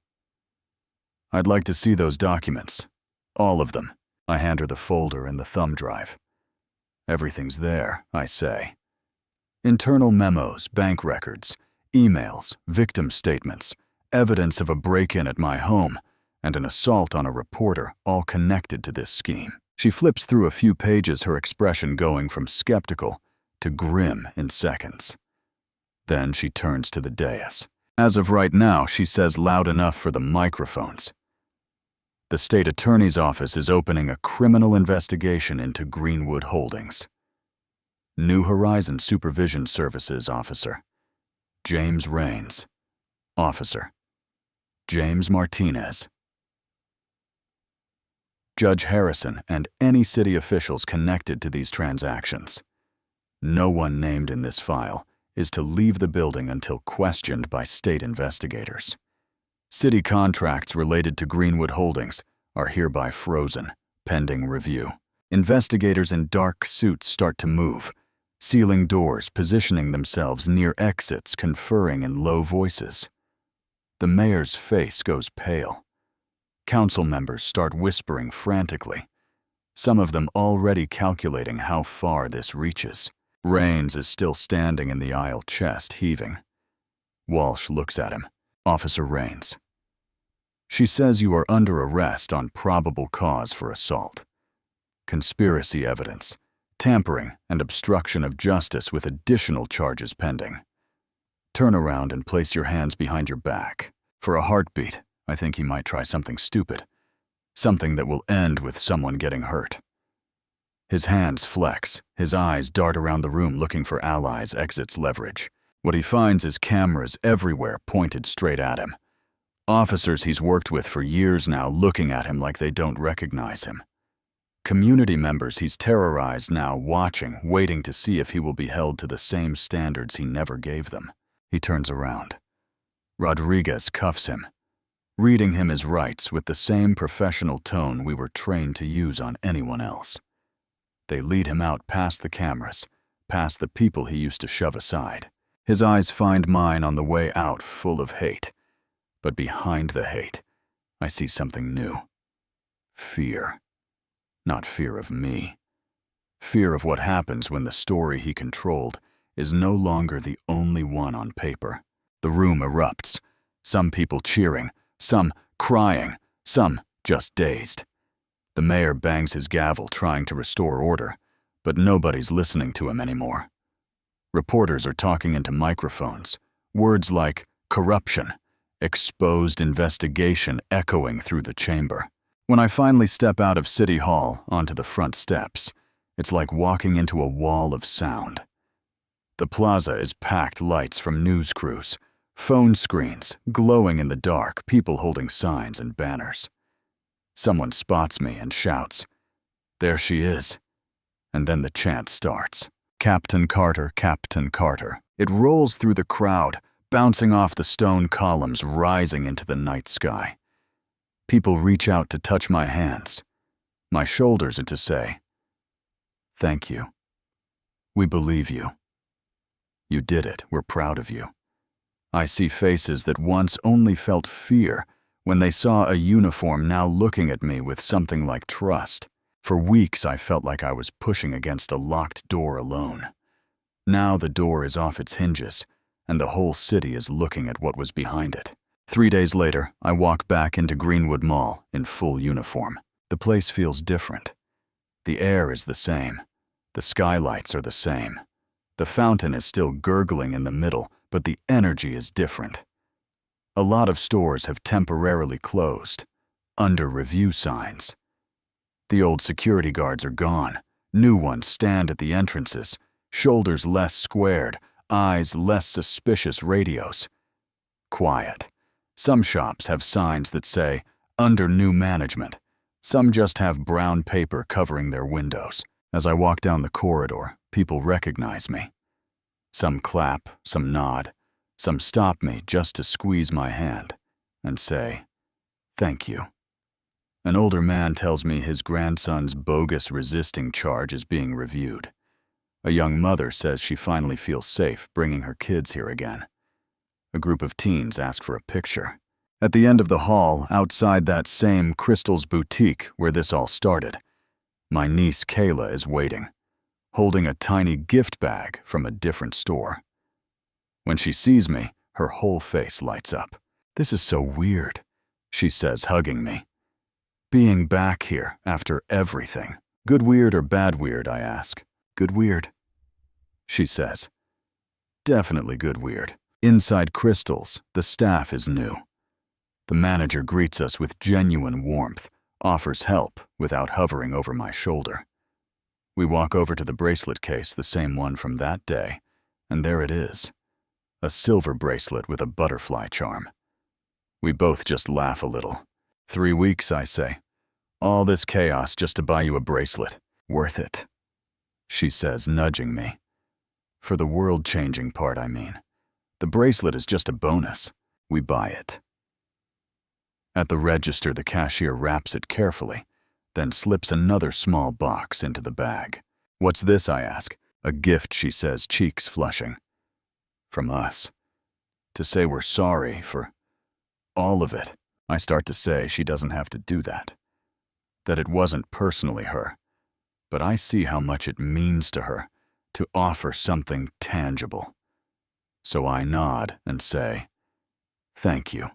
I'd like to see those documents. All of them. I hand her the folder and the thumb drive. Everything's there, I say. Internal memos, bank records, emails, victim statements, evidence of a break-in at my home, and an assault on a reporter, all connected to this scheme. She flips through a few pages, her expression going from skeptical to grim in seconds. Then she turns to the dais. As of right now, she says loud enough for the microphones. The state attorney's office is opening a criminal investigation into Greenwood Holdings. New Horizon Supervision Services Officer James Raines. Officer James Martinez. Judge Harrison and any city officials connected to these transactions. No one named in this file is to leave the building until questioned by state investigators. City contracts related to Greenwood Holdings are hereby frozen, pending review. Investigators in dark suits start to move, sealing doors, positioning themselves near exits, conferring in low voices. The mayor's face goes pale. Council members start whispering frantically, some of them already calculating how far this reaches. Raines is still standing in the aisle, chest heaving. Walsh looks at him. Officer Raines. She says you are under arrest on probable cause for assault, conspiracy evidence, tampering, and obstruction of justice with additional charges pending. Turn around and place your hands behind your back. For a heartbeat, I think he might try something stupid, something that will end with someone getting hurt. His hands flex, his eyes dart around the room looking for allies, exits, leverage. What he finds is cameras everywhere pointed straight at him. Officers he's worked with for years now looking at him like they don't recognize him. Community members he's terrorized now watching, waiting to see if he will be held to the same standards he never gave them. He turns around. Rodriguez cuffs him, reading him his rights with the same professional tone we were trained to use on anyone else. They lead him out past the cameras, past the people he used to shove aside. His eyes find mine on the way out, full of hate. But behind the hate, I see something new. Fear. Not fear of me. Fear of what happens when the story he controlled is no longer the only one on paper. The room erupts, some people cheering, some crying, some just dazed. The mayor bangs his gavel trying to restore order, but nobody's listening to him anymore. Reporters are talking into microphones, words like corruption, exposed investigation echoing through the chamber. When I finally step out of City Hall onto the front steps, it's like walking into a wall of sound. The plaza is packed, lights from news crews, phone screens glowing in the dark, people holding signs and banners. Someone spots me and shouts, "There she is." And then the chant starts. Captain Carter, Captain Carter. It rolls through the crowd, bouncing off the stone columns, rising into the night sky. People reach out to touch my hands, my shoulders, and to say, "Thank you. We believe you. You did it. We're proud of you." I see faces that once only felt fear when they saw a uniform now looking at me with something like trust. For weeks I felt like I was pushing against a locked door alone. Now the door is off its hinges, and the whole city is looking at what was behind it. 3 days later, I walk back into Greenwood Mall in full uniform. The place feels different. The air is the same. The skylights are the same. The fountain is still gurgling in the middle, but the energy is different. A lot of stores have temporarily closed, under review signs. The old security guards are gone. New ones stand at the entrances, shoulders less squared, eyes less suspicious, radios. Quiet. Some shops have signs that say, "Under new management." Some just have brown paper covering their windows. As I walk down the corridor, people recognize me. Some clap, some nod, some stop me just to squeeze my hand and say, "Thank you." An older man tells me his grandson's bogus resisting charge is being reviewed. A young mother says she finally feels safe bringing her kids here again. A group of teens ask for a picture. At the end of the hall, outside that same Crystal's boutique where this all started, my niece Kayla is waiting, holding a tiny gift bag from a different store. When she sees me, her whole face lights up. "This is so weird," she says, hugging me. "Being back here after everything." "Good weird or bad weird?" I ask. "Good weird," she says. "Definitely good weird." Inside Crystal's, the staff is new. The manager greets us with genuine warmth, offers help without hovering over my shoulder. We walk over to the bracelet case, the same one from that day, and there it is. A silver bracelet with a butterfly charm. We both just laugh a little. 3 weeks, I say. All this chaos just to buy you a bracelet. Worth it, she says, nudging me. For the world-changing part, I mean. The bracelet is just a bonus. We buy it. At the register, the cashier wraps it carefully, then slips another small box into the bag. What's this, I ask. A gift, she says, cheeks flushing. From us. To say we're sorry for all of it. I start to say she doesn't have to do that. That it wasn't personally her. But I see how much it means to her to offer something tangible. So I nod and say, thank you.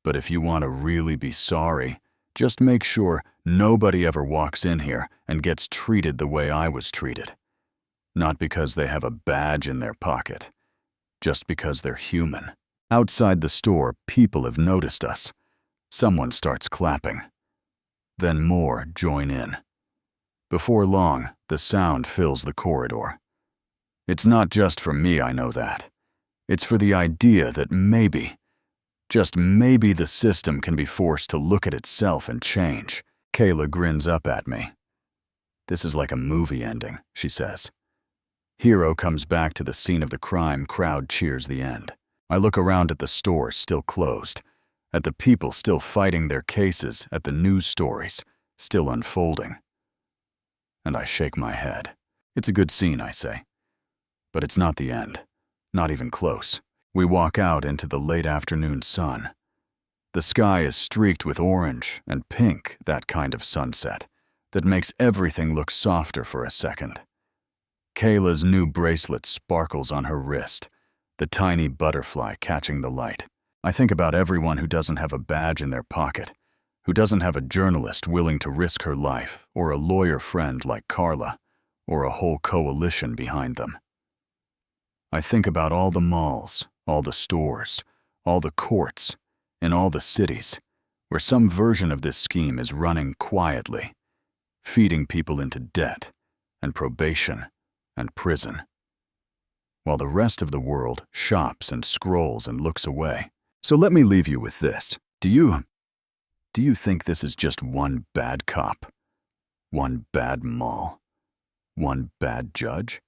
But if you want to really be sorry, just make sure nobody ever walks in here and gets treated the way I was treated. Not because they have a badge in their pocket, just because they're human. Outside the store, people have noticed us. Someone starts clapping. Then more join in. Before long, the sound fills the corridor. It's not just for me, I know that. It's for the idea that maybe, just maybe, the system can be forced to look at itself and change. Kayla grins up at me. This is like a movie ending, she says. Hero comes back to the scene of the crime, crowd cheers the end. I look around at the stores still closed, at the people still fighting their cases, at the news stories still unfolding. And I shake my head. It's a good scene, I say. But it's not the end. Not even close. We walk out into the late afternoon sun. The sky is streaked with orange and pink, that kind of sunset that makes everything look softer for a second. Kayla's new bracelet sparkles on her wrist, the tiny butterfly catching the light. I think about everyone who doesn't have a badge in their pocket, who doesn't have a journalist willing to risk her life, or a lawyer friend like Carla, or a whole coalition behind them. I think about all the malls, all the stores, all the courts, in all the cities, where some version of this scheme is running quietly, feeding people into debt and probation and prison, while the rest of the world shops and scrolls and looks away. So let me leave you with this. Do you think this is just one bad cop? One bad mall? One bad judge?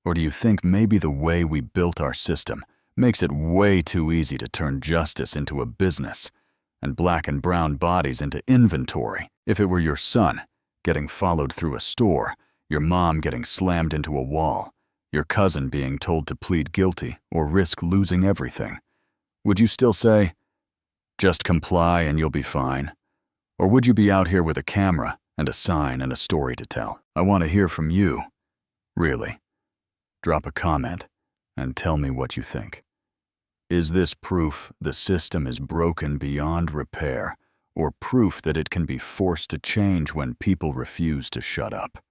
Or do you think maybe the way we built our system makes it way too easy to turn justice into a business and black and brown bodies into inventory? If it were your son getting followed through a store, your mom getting slammed into a wall, your cousin being told to plead guilty or risk losing everything, would you still say, just comply and you'll be fine? Or would you be out here with a camera and a sign and a story to tell? I want to hear from you. Really. Drop a comment and tell me what you think. Is this proof the system is broken beyond repair, or proof that it can be forced to change when people refuse to shut up?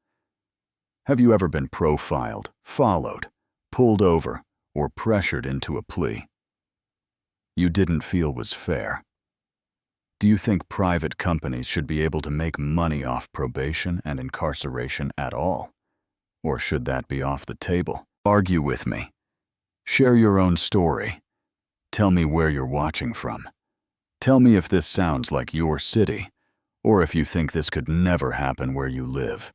Have you ever been profiled, followed, pulled over, or pressured into a plea you didn't feel was fair? Do you think private companies should be able to make money off probation and incarceration at all? Or should that be off the table? Argue with me. Share your own story. Tell me where you're watching from. Tell me if this sounds like your city, or if you think this could never happen where you live.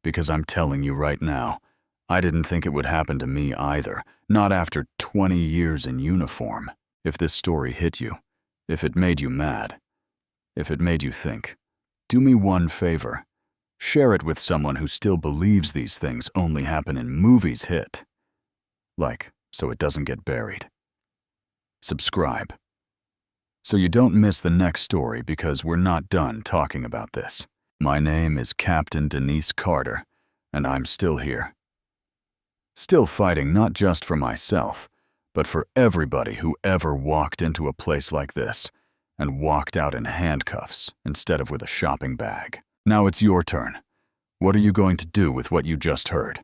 Because I'm telling you right now, I didn't think it would happen to me either, not after 20 years in uniform. If this story hit you, if it made you mad, if it made you think, do me one favor. Share it with someone who still believes these things only happen in movies. Hit like so it doesn't get buried. Subscribe so you don't miss the next story, because we're not done talking about this. My name is Captain Denise Carter, and I'm still here. Still fighting not just for myself, but for everybody who ever walked into a place like this and walked out in handcuffs instead of with a shopping bag. Now it's your turn. What are you going to do with what you just heard?